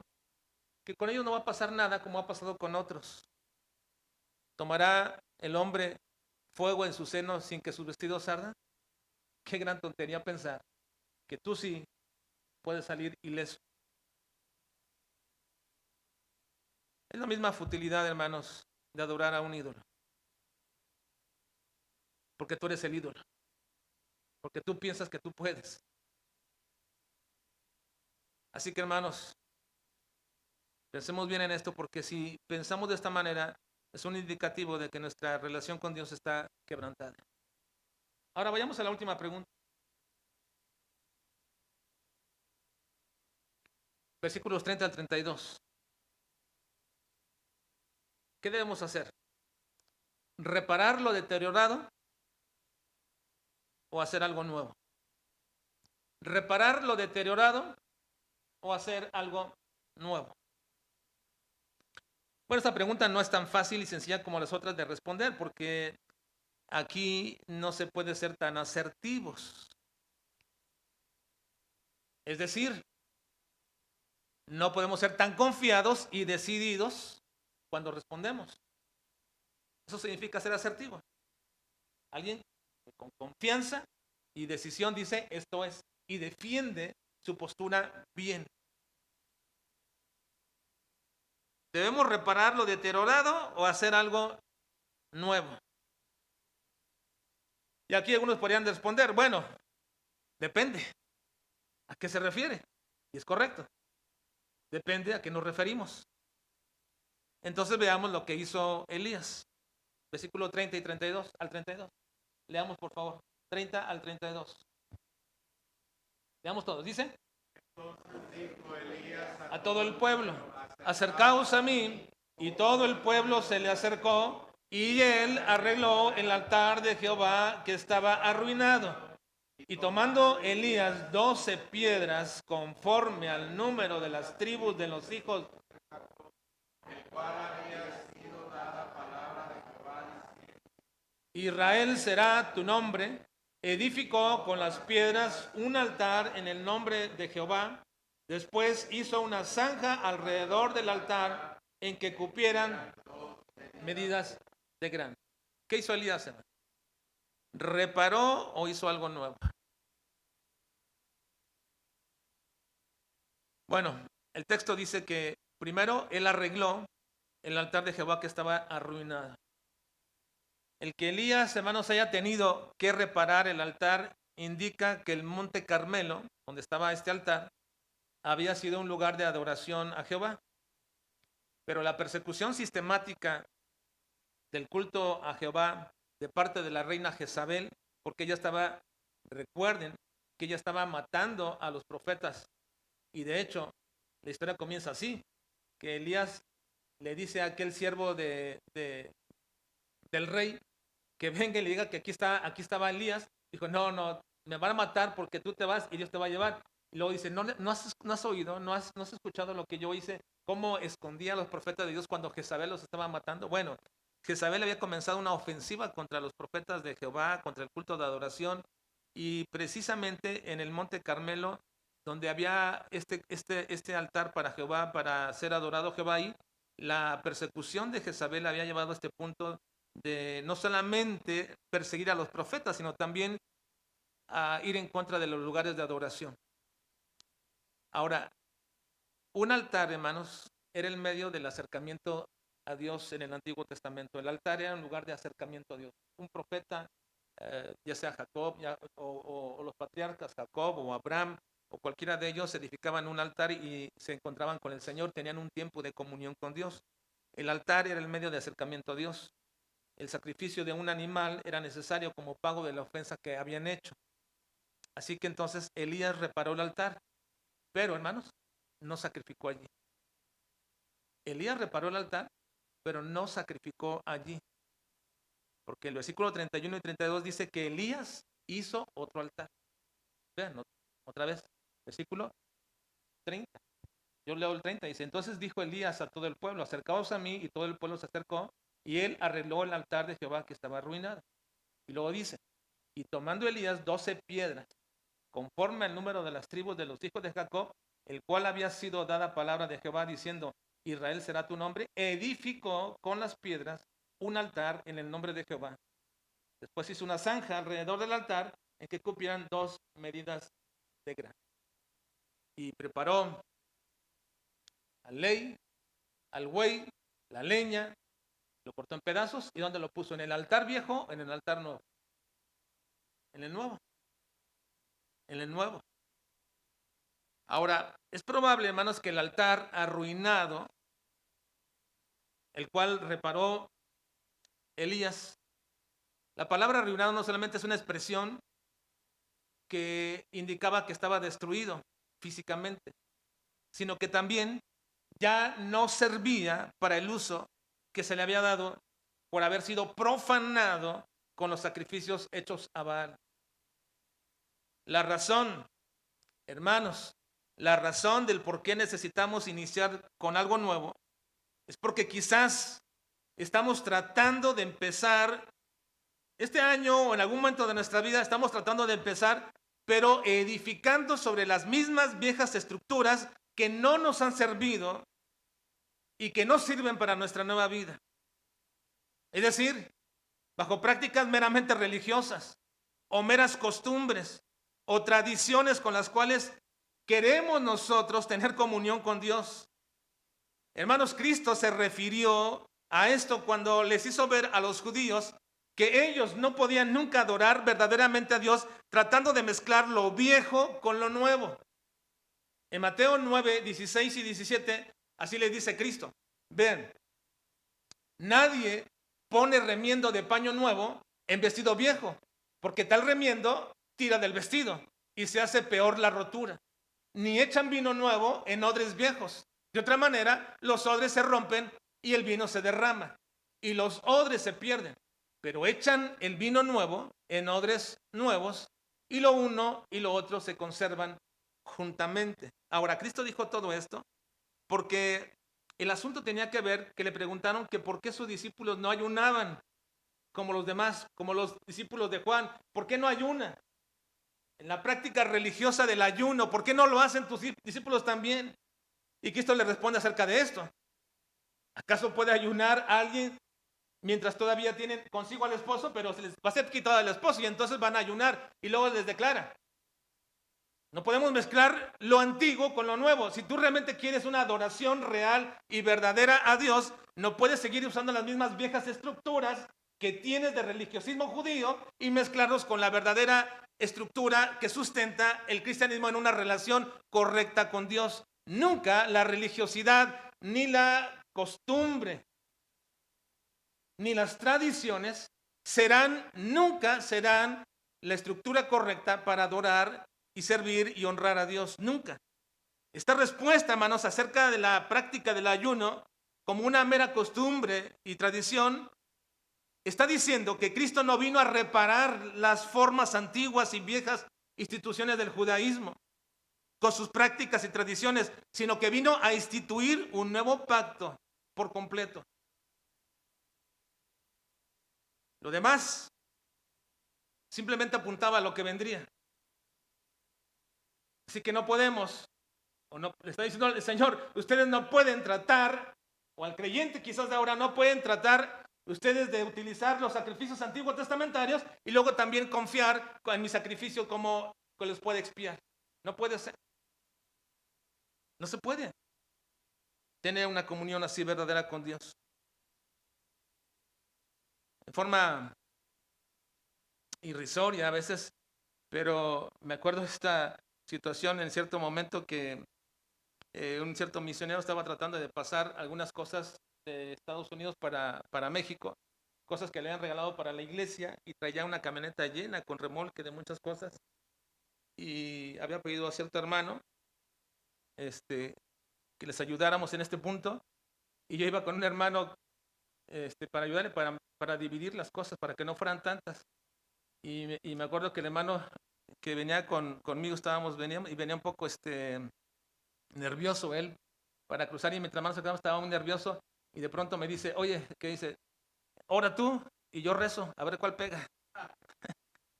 que con ellos no va a pasar nada como ha pasado con otros. ¿Tomará el hombre fuego en su seno sin que sus vestidos ardan? Qué gran tontería pensar que tú sí puedes salir ileso. Es la misma futilidad, hermanos, de adorar a un ídolo. Porque tú eres el ídolo. Porque tú piensas que tú puedes. Así que, hermanos, pensemos bien en esto, porque si pensamos de esta manera, es un indicativo de que nuestra relación con Dios está quebrantada. Ahora vayamos a la última pregunta. Versículos 30 al 32. ¿Qué debemos hacer? ¿Reparar lo deteriorado o hacer algo nuevo? ¿Reparar lo deteriorado o hacer algo nuevo? Bueno, esta pregunta no es tan fácil y sencilla como las otras de responder, porque aquí no se puede ser tan asertivos. Es decir, no podemos ser tan confiados y decididos cuando respondemos. Eso significa ser asertivo. Alguien con confianza y decisión dice esto es y defiende su postura bien. ¿Debemos reparar lo deteriorado o hacer algo nuevo? Y aquí algunos podrían responder, bueno, depende. ¿A qué se refiere? Y es correcto. Depende a qué nos referimos. Entonces veamos lo que hizo Elías. Versículo 30 y 32 al 32. Leamos por favor. 30 al 32. Leamos todos. Dice. Entonces dijo Elías a todo el pueblo, acercaos a mí. Y todo el pueblo se le acercó y él arregló el altar de Jehová que estaba arruinado. Y tomando Elías 12 piedras conforme al número de las tribus de los hijos, el cual había sido dada palabra de Jehová, Israel será tu nombre, edificó con las piedras un altar en el nombre de Jehová. Después hizo una zanja alrededor del altar en que cupieran medidas de grano. ¿Qué hizo Elías? ¿Reparó o hizo algo nuevo? Bueno, el texto dice que primero él arregló el altar de Jehová que estaba arruinado. El que Elías, hermanos, haya tenido que reparar el altar indica que el monte Carmelo, donde estaba este altar, había sido un lugar de adoración a Jehová. Pero la persecución sistemática del culto a Jehová de parte de la reina Jezabel, porque ella estaba, recuerden, que ella estaba matando a los profetas. Y de hecho, la historia comienza así, que Elías le dice a aquel siervo del rey que venga y le diga que aquí estaba Elías. Dijo, no, me van a matar porque tú te vas y Dios te va a llevar. Y luego dice, no has oído, no has escuchado lo que yo hice, cómo escondía a los profetas de Dios cuando Jezabel los estaba matando. Bueno, Jezabel había comenzado una ofensiva contra los profetas de Jehová, contra el culto de adoración, y precisamente en el monte Carmelo, donde había este altar para Jehová, para ser adorado Jehová ahí, la persecución de Jezabel había llevado a este punto de no solamente perseguir a los profetas, sino también a ir en contra de los lugares de adoración. Ahora, un altar, hermanos, era el medio del acercamiento a Dios en el Antiguo Testamento. El altar era un lugar de acercamiento a Dios. Un profeta, ya sea Jacob o los patriarcas, Jacob o Abraham, o cualquiera de ellos, edificaban un altar y se encontraban con el Señor, tenían un tiempo de comunión con Dios. El altar era el medio de acercamiento a Dios. El sacrificio de un animal era necesario como pago de la ofensa que habían hecho. Así que entonces Elías reparó el altar, pero hermanos, no sacrificó allí. Elías reparó el altar, pero no sacrificó allí. Porque el versículo 31 y 32 dice que Elías hizo otro altar. Vean, otra vez, versículo 30. Yo leo el 30, dice, entonces dijo Elías a todo el pueblo, acercaos a mí, y todo el pueblo se acercó, y él arregló el altar de Jehová que estaba arruinado. Y luego dice, y tomando Elías 12 piedras, conforme al número de las tribus de los hijos de Jacob, el cual había sido dada palabra de Jehová, diciendo, Israel será tu nombre, edificó con las piedras un altar en el nombre de Jehová. Después hizo una zanja alrededor del altar en que cupieran 2 medidas de grano. Y preparó al ley, al buey, la leña, lo cortó en pedazos. ¿Y dónde lo puso? ¿En el altar viejo o en el altar nuevo? En el nuevo. En el nuevo. Ahora, es probable, hermanos, que el altar arruinado, el cual reparó Elías, la palabra arruinado no solamente es una expresión que indicaba que estaba destruido físicamente, sino que también ya no servía para el uso que se le había dado por haber sido profanado con los sacrificios hechos a Baal. La razón, hermanos, la razón del por qué necesitamos iniciar con algo nuevo es porque quizás estamos tratando de empezar este año o en algún momento de nuestra vida, estamos tratando de empezar, pero edificando sobre las mismas viejas estructuras que no nos han servido y que no sirven para nuestra nueva vida. Es decir, bajo prácticas meramente religiosas o meras costumbres o tradiciones con las cuales queremos nosotros tener comunión con Dios. Hermanos, Cristo se refirió a esto cuando les hizo ver a los judíos que ellos no podían nunca adorar verdaderamente a Dios tratando de mezclar lo viejo con lo nuevo. En Mateo 9, 16 y 17, así les dice Cristo, vean, nadie pone remiendo de paño nuevo en vestido viejo, porque tal remiendo tira del vestido y se hace peor la rotura. Ni echan vino nuevo en odres viejos. De otra manera, los odres se rompen y el vino se derrama y los odres se pierden. Pero echan el vino nuevo en odres nuevos y lo uno y lo otro se conservan juntamente. Ahora, Cristo dijo todo esto porque el asunto tenía que ver que le preguntaron que por qué sus discípulos no ayunaban como los demás, como los discípulos de Juan. ¿Por qué no ayunan? En la práctica religiosa del ayuno, ¿por qué no lo hacen tus discípulos también? Y Cristo le responde acerca de esto. ¿Acaso puede ayunar a alguien mientras todavía tienen consigo al esposo, pero se les va a ser quitado al esposo y entonces van a ayunar y luego les declara? No podemos mezclar lo antiguo con lo nuevo. Si tú realmente quieres una adoración real y verdadera a Dios, no puedes seguir usando las mismas viejas estructuras que tienes de religiosismo judío y mezclarlos con la verdadera estructura que sustenta el cristianismo en una relación correcta con Dios. Nunca la religiosidad, ni la costumbre, ni las tradiciones nunca serán la estructura correcta para adorar y servir y honrar a Dios, nunca. Esta respuesta, hermanos, acerca de la práctica del ayuno como una mera costumbre y tradición, está diciendo que Cristo no vino a reparar las formas antiguas y viejas instituciones del judaísmo con sus prácticas y tradiciones, sino que vino a instituir un nuevo pacto por completo. Lo demás simplemente apuntaba a lo que vendría. Así que no podemos, o no, le está diciendo al Señor, ustedes no pueden tratar, o al creyente quizás de ahora no pueden tratar ustedes de utilizar los sacrificios antiguos testamentarios y luego también confiar en mi sacrificio como que les puede expiar. No puede ser. No se puede tener una comunión así verdadera con Dios. En forma irrisoria a veces, pero me acuerdo de esta situación en cierto momento que un cierto misionero estaba tratando de pasar algunas cosas de Estados Unidos para México, cosas que le habían regalado para la iglesia y traía una camioneta llena con remolque de muchas cosas. y había pedido a cierto hermano que les ayudáramos en este punto, y yo iba con un hermano para ayudarle, para dividir las cosas, para que no fueran tantas. Y me acuerdo que el hermano que venía conmigo, venía un poco nervioso él para cruzar, y mientras más nos estaba muy nervioso, y de pronto me dice, oye, ¿qué dice? Ora tú y yo rezo, a ver cuál pega.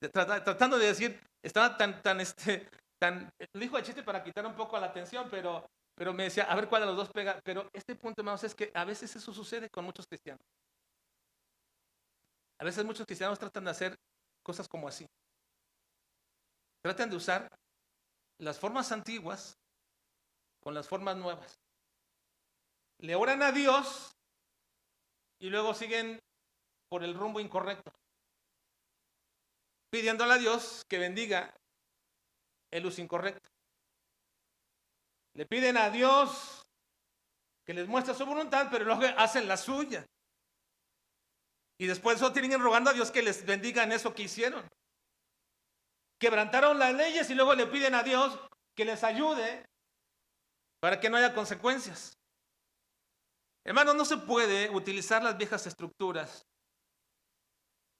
Tratando de decir, estaba lo dijo de chiste para quitar un poco la atención, pero me decía, a ver cuál de los dos pega. Pero este punto, hermanos, es que a veces eso sucede con muchos cristianos. A veces muchos cristianos tratan de hacer cosas como así. Tratan de usar las formas antiguas con las formas nuevas. Le oran a Dios y luego siguen por el rumbo incorrecto, pidiéndole a Dios que bendiga el uso incorrecto. Le piden a Dios que les muestre su voluntad, pero luego hacen la suya. Y después eso tienen rogando a Dios que les bendiga en eso que hicieron. Quebrantaron las leyes y luego le piden a Dios que les ayude para que no haya consecuencias. Hermanos, no se puede utilizar las viejas estructuras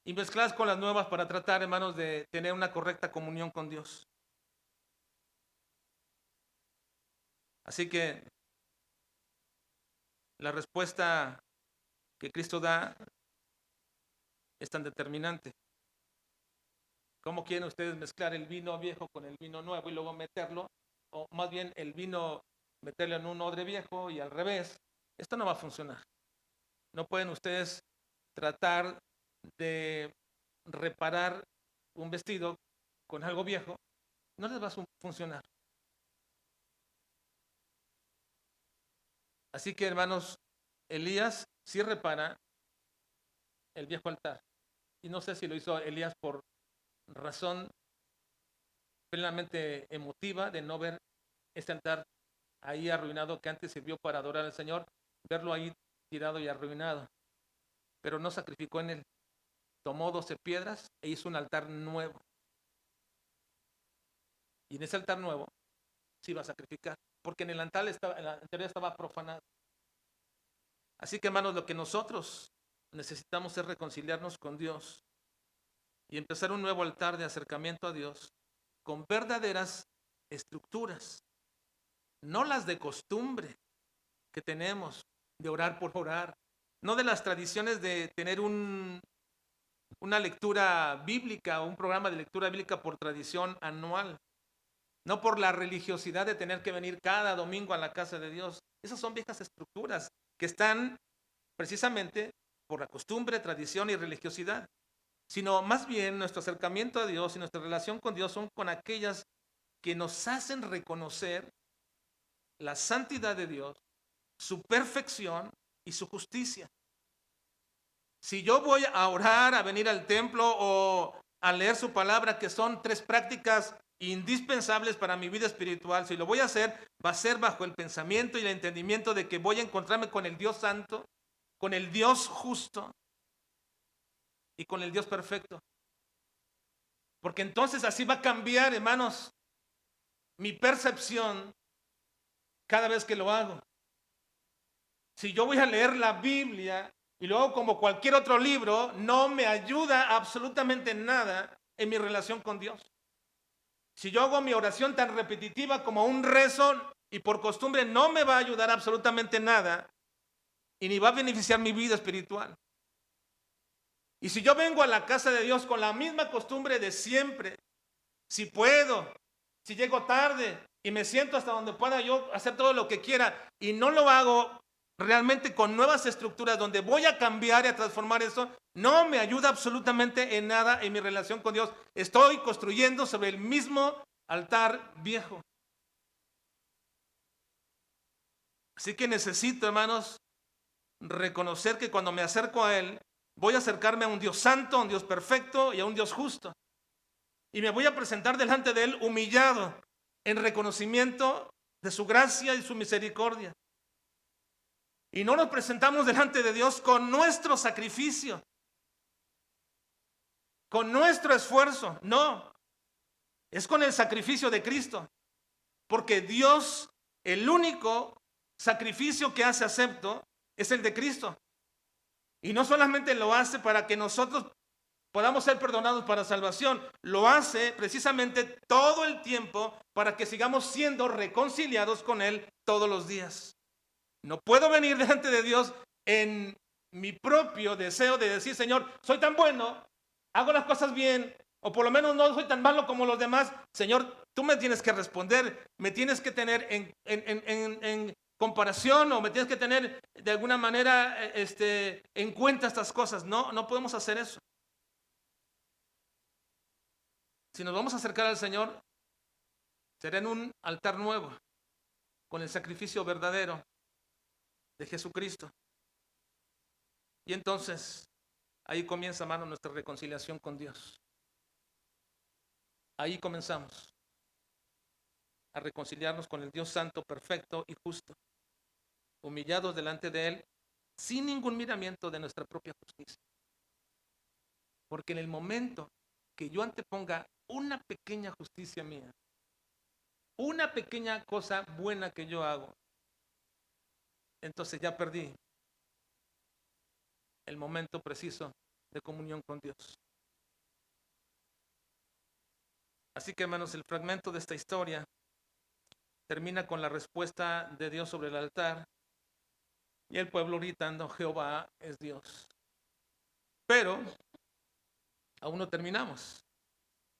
y mezclarlas con las nuevas para tratar, hermanos, de tener una correcta comunión con Dios. Así que la respuesta que Cristo da es tan determinante. ¿Cómo quieren ustedes mezclar el vino viejo con el vino nuevo y luego meterlo? O más bien el vino meterlo en un odre viejo y al revés. Esto no va a funcionar. No pueden ustedes tratar de reparar un vestido con algo viejo. No les va a funcionar. Así que, hermanos, Elías sí repara el viejo altar. Y no sé si lo hizo Elías por razón plenamente emotiva de no ver este altar ahí arruinado que antes sirvió para adorar al Señor, verlo ahí tirado y arruinado. Pero no sacrificó en él. Tomó 12 piedras e hizo un altar nuevo. Y en ese altar nuevo se iba a sacrificar, porque en el anterior estaba profanado. Así que, hermanos, lo que nosotros necesitamos es reconciliarnos con Dios y empezar un nuevo altar de acercamiento a Dios con verdaderas estructuras, no las de costumbre que tenemos de orar por orar, no de las tradiciones de tener una lectura bíblica o un programa de lectura bíblica por tradición anual, no por la religiosidad de tener que venir cada domingo a la casa de Dios. Esas son viejas estructuras que están precisamente por la costumbre, tradición y religiosidad, sino más bien nuestro acercamiento a Dios y nuestra relación con Dios son con aquellas que nos hacen reconocer la santidad de Dios, su perfección y su justicia. Si yo voy a orar, a venir al templo o a leer su palabra, que son 3 prácticas indispensables para mi vida espiritual, si lo voy a hacer, va a ser bajo el pensamiento y el entendimiento de que voy a encontrarme con el Dios santo, con el Dios justo y con el Dios perfecto. Porque entonces así va a cambiar, hermanos, mi percepción cada vez que lo hago. Si yo voy a leer la Biblia y luego, como cualquier otro libro, no me ayuda absolutamente nada en mi relación con Dios. Si yo hago mi oración tan repetitiva como un rezo y por costumbre, no me va a ayudar absolutamente nada y ni va a beneficiar mi vida espiritual. Y si yo vengo a la casa de Dios con la misma costumbre de siempre, si puedo, si llego tarde y me siento hasta donde pueda yo hacer todo lo que quiera y no lo hago realmente con nuevas estructuras donde voy a cambiar y a transformar eso, no me ayuda absolutamente en nada en mi relación con Dios. Estoy construyendo sobre el mismo altar viejo. Así que necesito, hermanos, reconocer que cuando me acerco a Él, voy a acercarme a un Dios santo, a un Dios perfecto y a un Dios justo. Y me voy a presentar delante de Él humillado, en reconocimiento de su gracia y su misericordia. Y no nos presentamos delante de Dios con nuestro sacrificio, con nuestro esfuerzo, no. es con el sacrificio de Cristo, porque Dios, el único sacrificio que hace acepto es el de Cristo. Y no solamente lo hace para que nosotros podamos ser perdonados para salvación, lo hace precisamente todo el tiempo para que sigamos siendo reconciliados con Él todos los días. No puedo venir delante de Dios en mi propio deseo de decir, Señor, soy tan bueno, hago las cosas bien, o por lo menos no soy tan malo como los demás. Señor, tú me tienes que responder, me tienes que tener en comparación, o me tienes que tener de alguna manera en cuenta estas cosas. No, no podemos hacer eso. Si nos vamos a acercar al Señor, será en un altar nuevo, con el sacrificio verdadero de Jesucristo. Y entonces, ahí comienza, hermano, nuestra reconciliación con Dios. Ahí comenzamos a reconciliarnos con el Dios santo, perfecto y justo, humillados delante de Él, sin ningún miramiento de nuestra propia justicia. Porque en el momento que yo anteponga una pequeña justicia mía, una pequeña cosa buena que yo hago, entonces ya perdí el momento preciso de comunión con Dios. Así que, hermanos, el fragmento de esta historia termina con la respuesta de Dios sobre el altar y el pueblo gritando, Jehová es Dios. Pero aún no terminamos.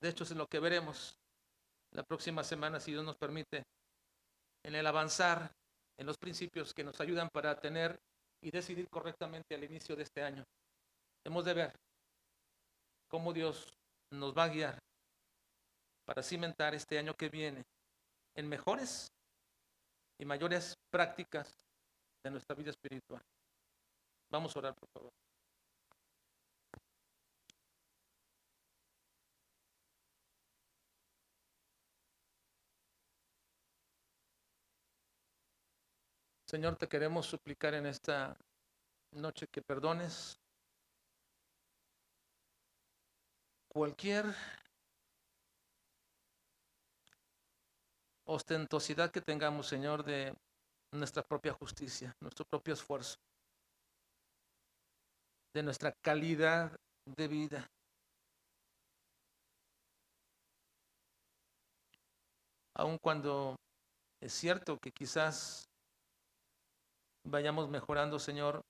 De hecho, es lo que veremos la próxima semana, si Dios nos permite, en el avanzar en los principios que nos ayudan para tener y decidir correctamente al inicio de este año. Hemos de ver cómo Dios nos va a guiar para cimentar este año que viene en mejores y mayores prácticas de nuestra vida espiritual. Vamos a orar, por favor. Señor, te queremos suplicar en esta noche que perdones cualquier ostentosidad que tengamos, Señor, de nuestra propia justicia, nuestro propio esfuerzo, de nuestra calidad de vida. Aun cuando es cierto que quizás vayamos mejorando, Señor,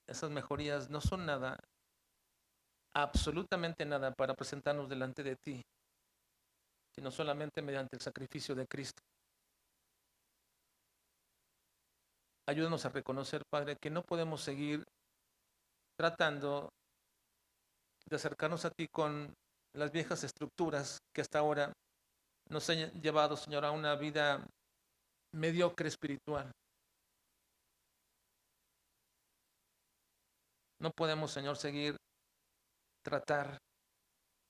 esas mejorías no son nada, absolutamente nada, para presentarnos delante de ti, sino solamente mediante el sacrificio de Cristo. Ayúdanos a reconocer, Padre, que no podemos seguir tratando de acercarnos a ti con las viejas estructuras que hasta ahora nos han llevado, Señor, a una vida mediocre espiritual. No podemos, Señor, seguir tratar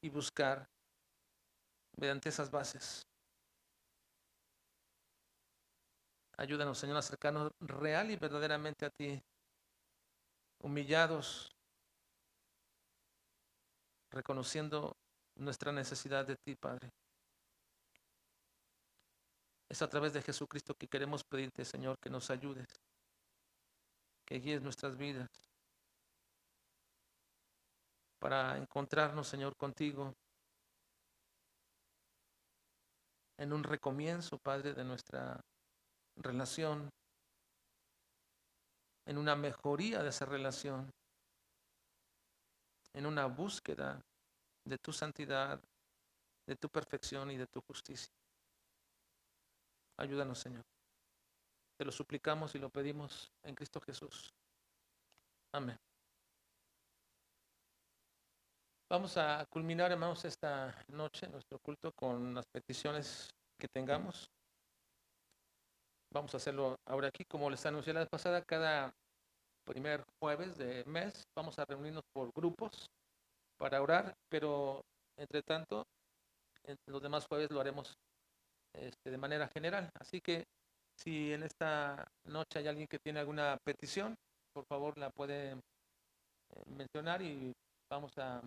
y buscar mediante esas bases. Ayúdanos, Señor, a acercarnos real y verdaderamente a ti, humillados, reconociendo nuestra necesidad de ti, Padre. Es a través de Jesucristo que queremos pedirte, Señor, que nos ayudes, que guíes nuestras vidas para encontrarnos, Señor, contigo en un recomienzo, Padre, de nuestra relación, en una mejoría de esa relación, en una búsqueda de tu santidad, de tu perfección y de tu justicia. Ayúdanos, Señor. Te lo suplicamos y lo pedimos en Cristo Jesús. Amén. Vamos a culminar, hermanos, esta noche nuestro culto con las peticiones que tengamos. Vamos a hacerlo ahora aquí, como les anuncié la vez pasada, cada primer jueves de mes vamos a reunirnos por grupos para orar, pero entre tanto, en los demás jueves lo haremos de manera general. Así que si en esta noche hay alguien que tiene alguna petición, por favor la puede mencionar y vamos a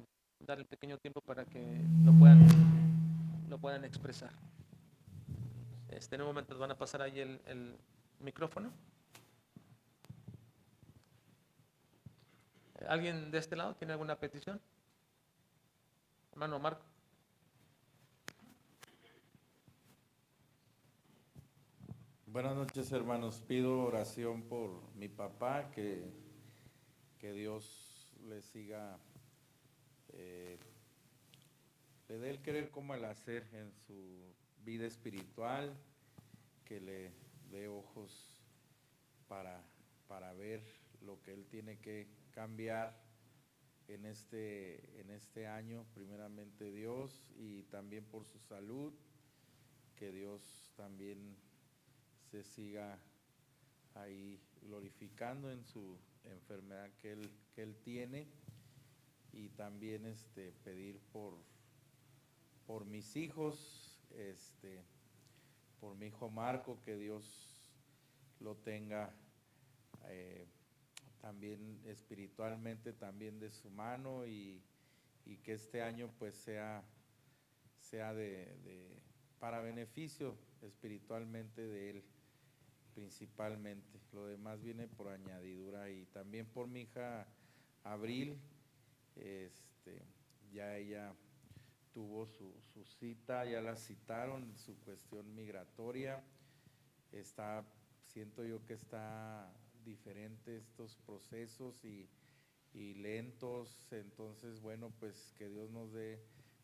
dar el pequeño tiempo para que lo puedan lo puedan expresar. En un momento van a pasar ahí el micrófono. ¿Alguien de este lado tiene alguna petición? Hermano Marco. Buenas noches, hermanos. Pido oración por mi papá, que Dios le siga, le dé el querer como el hacer en su vida espiritual, que le dé ojos para ver lo que él tiene que cambiar en este año, primeramente Dios, y también por su salud, que Dios también se siga ahí glorificando en su enfermedad que él tiene, y también pedir por mis hijos, por mi hijo Marco, que Dios lo tenga también espiritualmente también de su mano, y que este año pues sea para beneficio espiritualmente de él principalmente. Lo demás viene por añadidura. Y también por mi hija Abril, ya ella tuvo su cita, ya la citaron, su cuestión migratoria. Siento yo que está diferente estos procesos y lentos. Entonces, bueno, pues que Dios nos dé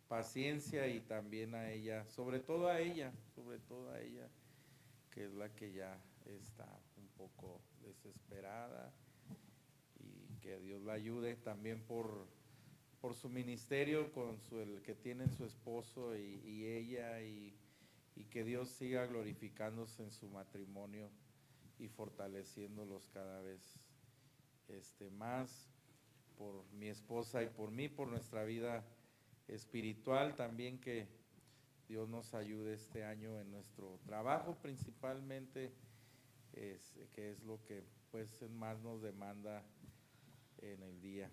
paciencia, y también a ella, sobre todo a ella, que es la que ya está un poco desesperada, y que Dios la ayude también por su ministerio, el que tienen su esposo y ella, y que Dios siga glorificándose en su matrimonio y fortaleciéndolos cada vez más, por mi esposa y por mí, por nuestra vida espiritual también, que Dios nos ayude este año en nuestro trabajo principalmente, que es lo que pues más nos demanda en el día.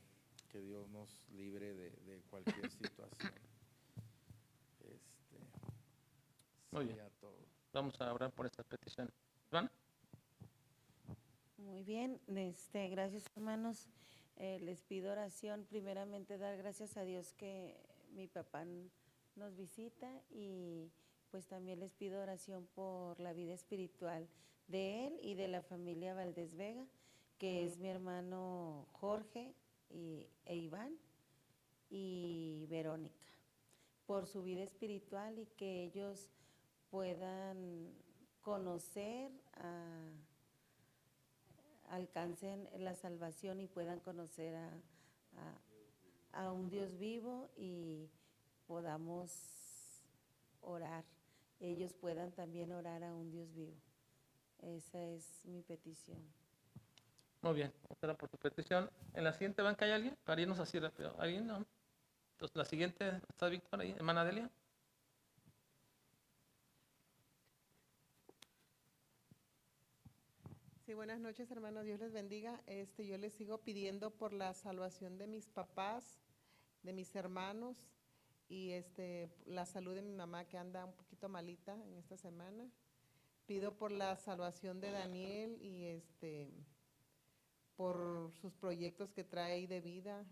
Que Dios nos libre de cualquier situación. Muy bien. Sería todo. Vamos a orar por esta petición. ¿Iván? Muy bien, gracias hermanos. Les pido oración, primeramente dar gracias a Dios que mi papá nos visita, y pues también les pido oración por la vida espiritual de él y de la familia Valdés Vega, que es mi hermano Jorge e Iván y Verónica, por su vida espiritual, y que ellos puedan conocer alcancen la salvación y puedan conocer a un Dios vivo, y podamos orar, ellos puedan también orar a un Dios vivo. Esa es mi petición. Muy bien, espera por tu petición. ¿En la siguiente banca hay alguien? Para irnos así rápido. ¿Alguien? No. Entonces, la siguiente, ¿está Víctor ahí? ¿Hermana Delia? Sí, buenas noches, hermanos. Dios les bendiga. Yo les sigo pidiendo por la salvación de mis papás, de mis hermanos, y la salud de mi mamá, que anda un poquito malita en esta semana. Pido por la salvación de Daniel, y por sus proyectos que trae ahí de vida,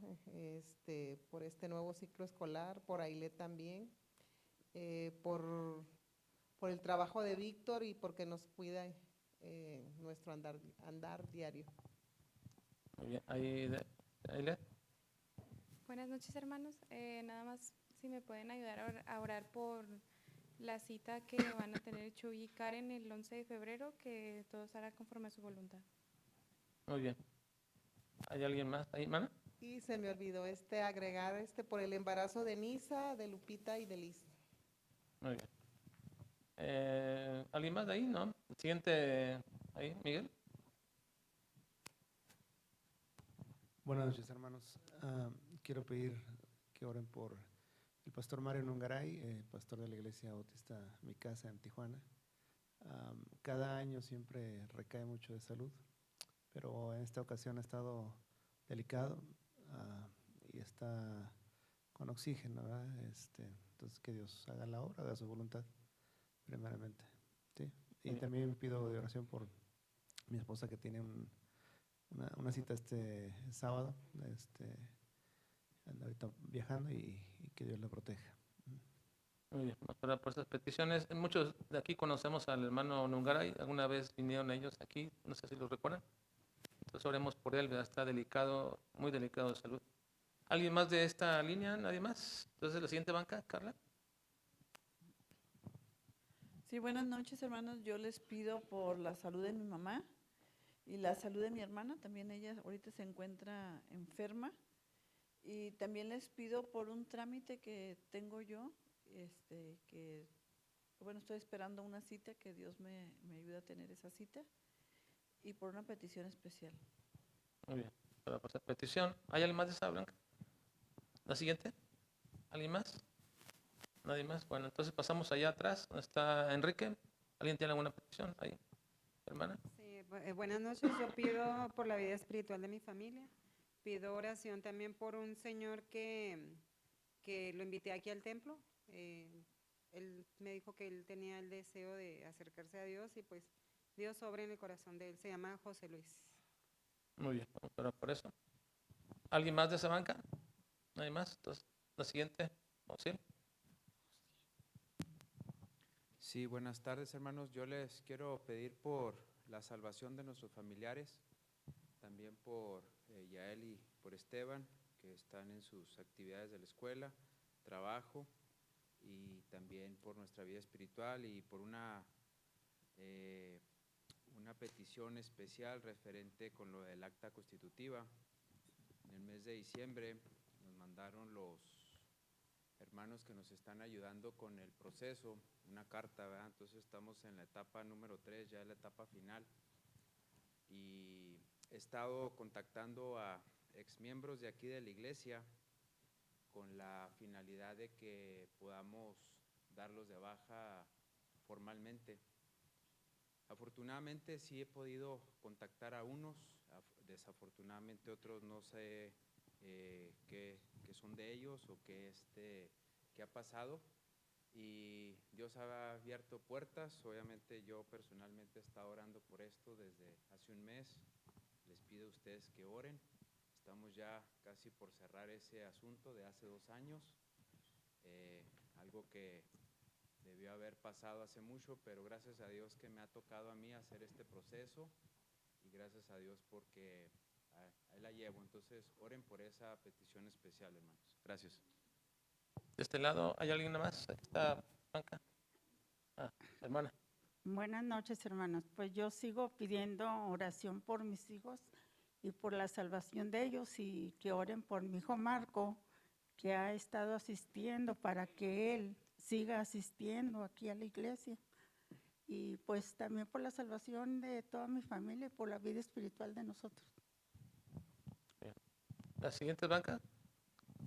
por este nuevo ciclo escolar, por Ailet también, por el trabajo de Víctor, y porque nos cuida nuestro andar diario. Muy bien, ahí le. Buenas noches, hermanos. Nada más si me pueden ayudar a orar por la cita que van a tener Chuy y Karen el 11 de febrero, que todo se hará conforme a su voluntad. Muy bien. ¿Hay alguien más ahí, hermana? Y se me olvidó agregar por el embarazo de Nisa, de Lupita y de Liz. Muy bien. ¿Alguien más de ahí? ¿No? El siguiente, ahí, Miguel. Buenas noches, hermanos. Quiero pedir que oren por el pastor Mario Nungaray, pastor de la Iglesia Bautista Mi Casa en Tijuana. Cada año siempre recae mucho de salud, pero en esta ocasión ha estado delicado, y está con oxígeno, ¿verdad? Entonces que Dios haga la obra, haga su voluntad, primeramente. ¿Sí? Y Bien. también pido de oración por mi esposa que tiene una cita este sábado, anda ahorita viajando y que Dios la proteja. Muy bien, vamos a orar por esas peticiones. Muchos de aquí conocemos al hermano Nungaray, alguna vez vinieron ellos aquí, no sé si los recuerdan. Entonces oremos por él, ¿verdad? Está delicado, muy delicado de salud. ¿Alguien más de esta línea? ¿Nadie más? Entonces la siguiente banca, Carla. Sí, buenas noches, hermanos. Yo les pido por la salud de mi mamá y la salud de mi hermana. También ella ahorita se encuentra enferma. Y también les pido por un trámite que tengo yo, que, bueno, estoy esperando una cita, que Dios me ayude a tener esa cita. Y por una petición especial. Muy bien, para por esa petición. ¿Hay alguien más de esa blanca? ¿La siguiente? ¿Alguien más? ¿Nadie más? Bueno, entonces pasamos allá atrás, donde está Enrique. ¿Alguien tiene alguna petición ahí, hermana? Sí, buenas noches. Yo pido por la vida espiritual de mi familia. Pido oración también por un señor que lo invité aquí al templo. Él me dijo que él tenía el deseo de acercarse a Dios y pues Dios obra en el corazón de él. Se llama José Luis. Muy bien, vamos a orar por eso. ¿Alguien más de esa banca? ¿Nadie más? Entonces, la siguiente. ¿Sí? Sí, buenas tardes, hermanos. Yo les quiero pedir por la salvación de nuestros familiares, también por Yael y por Esteban, que están en sus actividades de la escuela, trabajo, y también por nuestra vida espiritual y por una petición especial referente con lo del acta constitutiva. En el mes de diciembre nos mandaron los hermanos que nos están ayudando con el proceso, una carta, ¿verdad? Entonces estamos en la etapa número 3, ya es la etapa final, y he estado contactando a exmiembros de aquí de la iglesia con la finalidad de que podamos darlos de baja formalmente. Afortunadamente sí he podido contactar a unos, desafortunadamente otros no sé qué son de ellos o qué ha pasado, y Dios ha abierto puertas. Obviamente yo personalmente he estado orando por esto desde hace un mes. Les pido a ustedes que oren. Estamos ya casi por cerrar ese asunto de hace 2 años, algo que debió haber pasado hace mucho, pero gracias a Dios que me ha tocado a mí hacer este proceso, y gracias a Dios porque ahí la llevo. Entonces oren por esa petición especial, hermanos. Gracias. De este lado, ¿hay alguien más? ¿Está banca? Hermana. Buenas noches, hermanos. Pues yo sigo pidiendo oración por mis hijos y por la salvación de ellos, y que oren por mi hijo Marco, que ha estado asistiendo, para que él siga asistiendo aquí a la iglesia. Y pues también por la salvación de toda mi familia y por la vida espiritual de nosotros. Bien. La siguiente banca.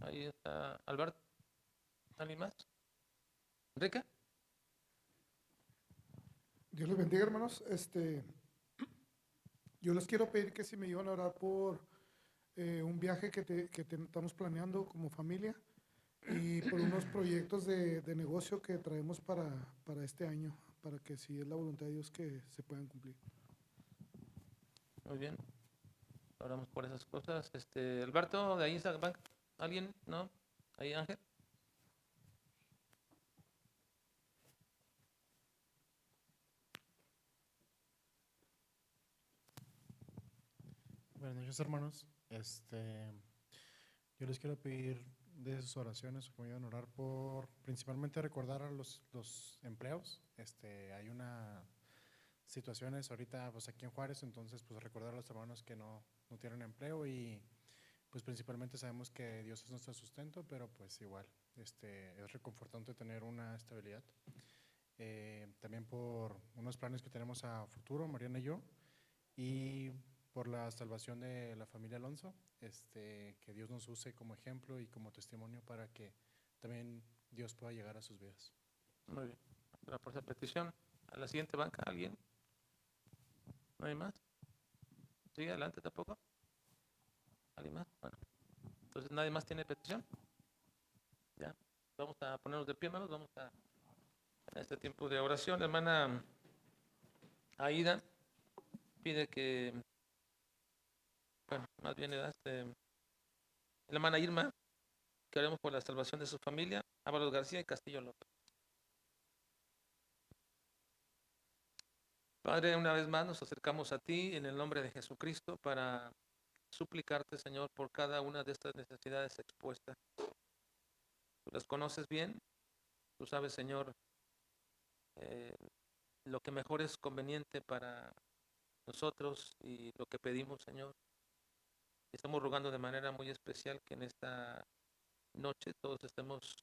Ahí está Alberto. ¿Alguien más? ¿Enrique? Dios les bendiga, hermanos. Yo les quiero pedir que si me iban a orar por un viaje que estamos planeando como familia, y por unos proyectos de negocio que traemos para este año, para que si es la voluntad de Dios que se puedan cumplir. Muy bien. Oramos por esas cosas. Alberto, de ahí está banca. ¿Alguien? ¿No? ¿Ahí Ángel? Buenas noches, hermanos. Yo les quiero pedir de sus oraciones, que me ayuden a orar por, principalmente recordar a los empleos. Hay una situaciones ahorita pues aquí en Juárez, entonces pues recordar a los hermanos que no tienen empleo, y pues principalmente sabemos que Dios es nuestro sustento, pero pues igual es reconfortante tener una estabilidad. También por unos planes que tenemos a futuro, Mariana y yo, y por la salvación de la familia Alonso, que Dios nos use como ejemplo y como testimonio para que también Dios pueda llegar a sus vidas. Muy bien. Por esa petición. A la siguiente banca, ¿alguien? ¿No hay más? ¿Sí? ¿Adelante tampoco? ¿Alguien más? Bueno. Entonces, ¿nadie más tiene petición? Ya, vamos a ponernos de pie, hermanos, vamos a este tiempo de oración. La hermana Aida pide que, bueno, más bien la hermana Irma, que oremos por la salvación de su familia, Álvaro García y Castillo López. Padre, una vez más nos acercamos a ti en el nombre de Jesucristo para suplicarte, Señor, por cada una de estas necesidades expuestas. Tú las conoces bien, tú sabes, Señor, lo que mejor es conveniente para nosotros y lo que pedimos, Señor. Estamos rogando de manera muy especial que en esta noche todos estemos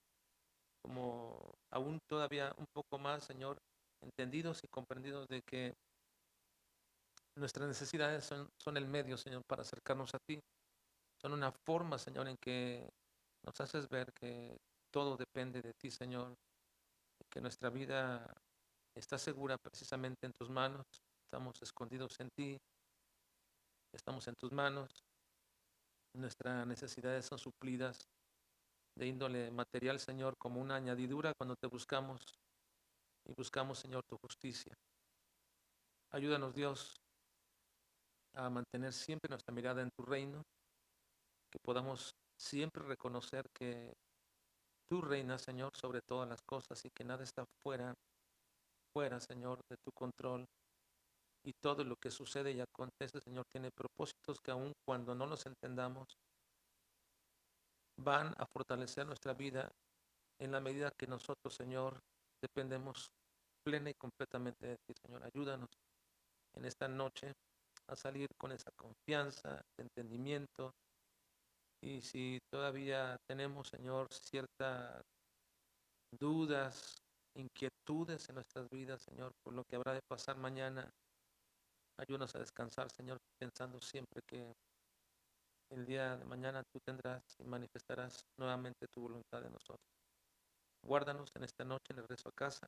como aún todavía un poco más, Señor, entendidos y comprendidos de que nuestras necesidades son el medio, Señor, para acercarnos a ti. Son una forma, Señor, en que nos haces ver que todo depende de ti, Señor, que nuestra vida está segura precisamente en tus manos. Estamos escondidos en ti, estamos en tus manos. Nuestras necesidades son suplidas de índole material, Señor, como una añadidura cuando te buscamos y buscamos, Señor, tu justicia. Ayúdanos, Dios, a mantener siempre nuestra mirada en tu reino, que podamos siempre reconocer que tú reinas, Señor, sobre todas las cosas y que nada está fuera, Señor, de tu control. Y todo lo que sucede y acontece, Señor, tiene propósitos que aun cuando no los entendamos, van a fortalecer nuestra vida en la medida que nosotros, Señor, dependemos plena y completamente de ti, Señor. Ayúdanos en esta noche a salir con esa confianza, entendimiento. Y si todavía tenemos, Señor, ciertas dudas, inquietudes en nuestras vidas, Señor, por lo que habrá de pasar mañana, ayúdanos a descansar, Señor, pensando siempre que el día de mañana tú tendrás y manifestarás nuevamente tu voluntad en nosotros. Guárdanos en esta noche en el regreso a casa.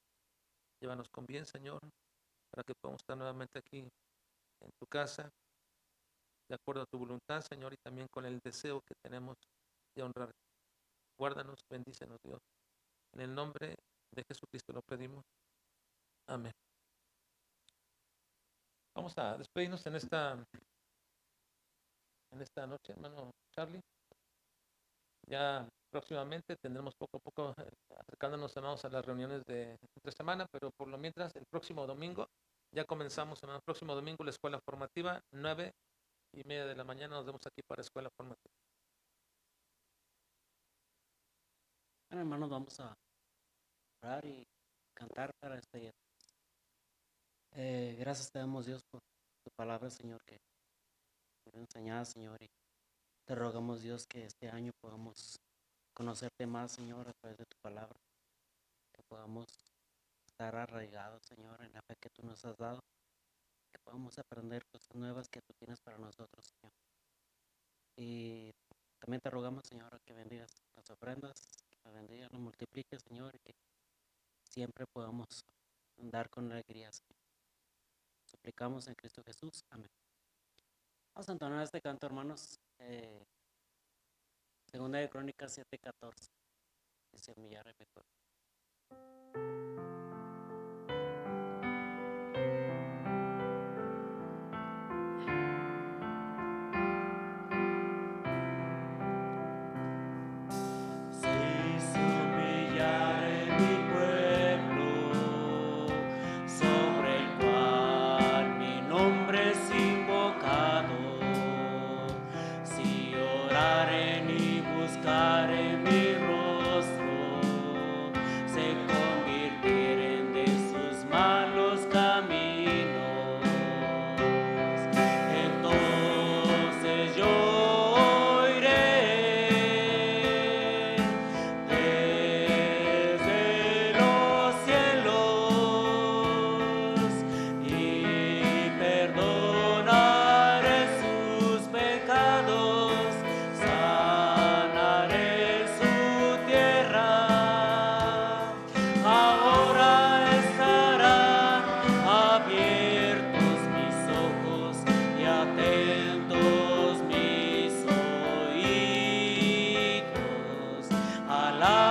Llévanos con bien, Señor, para que podamos estar nuevamente aquí en tu casa, de acuerdo a tu voluntad, Señor, y también con el deseo que tenemos de honrarte. Guárdanos, bendícenos, Dios. En el nombre de Jesucristo lo pedimos. Amén. Vamos a despedirnos en esta noche, hermano Charlie. Ya próximamente tendremos poco a poco acercándonos, hermanos, a las reuniones de entre semana, pero por lo mientras, el próximo domingo, ya comenzamos, hermano, el próximo domingo la escuela formativa, 9:30 de la mañana, nos vemos aquí para escuela formativa. Bueno, hermanos, vamos a orar y cantar para este día. Gracias te damos, Dios, por tu palabra, Señor, que nos enseñas, Señor, y te rogamos, Dios, que este año podamos conocerte más, Señor, a través de tu palabra, que podamos estar arraigados, Señor, en la fe que tú nos has dado, que podamos aprender cosas nuevas que tú tienes para nosotros, Señor. Y también te rogamos, Señor, que bendigas las ofrendas, que las bendigas, nos multipliques, Señor, y que siempre podamos andar con alegría, Señor. Suplicamos en Cristo Jesús. Amén. Vamos a entonar este canto, hermanos. Segunda de Crónicas 7:14. Dice humillar mi pueblo. Alá.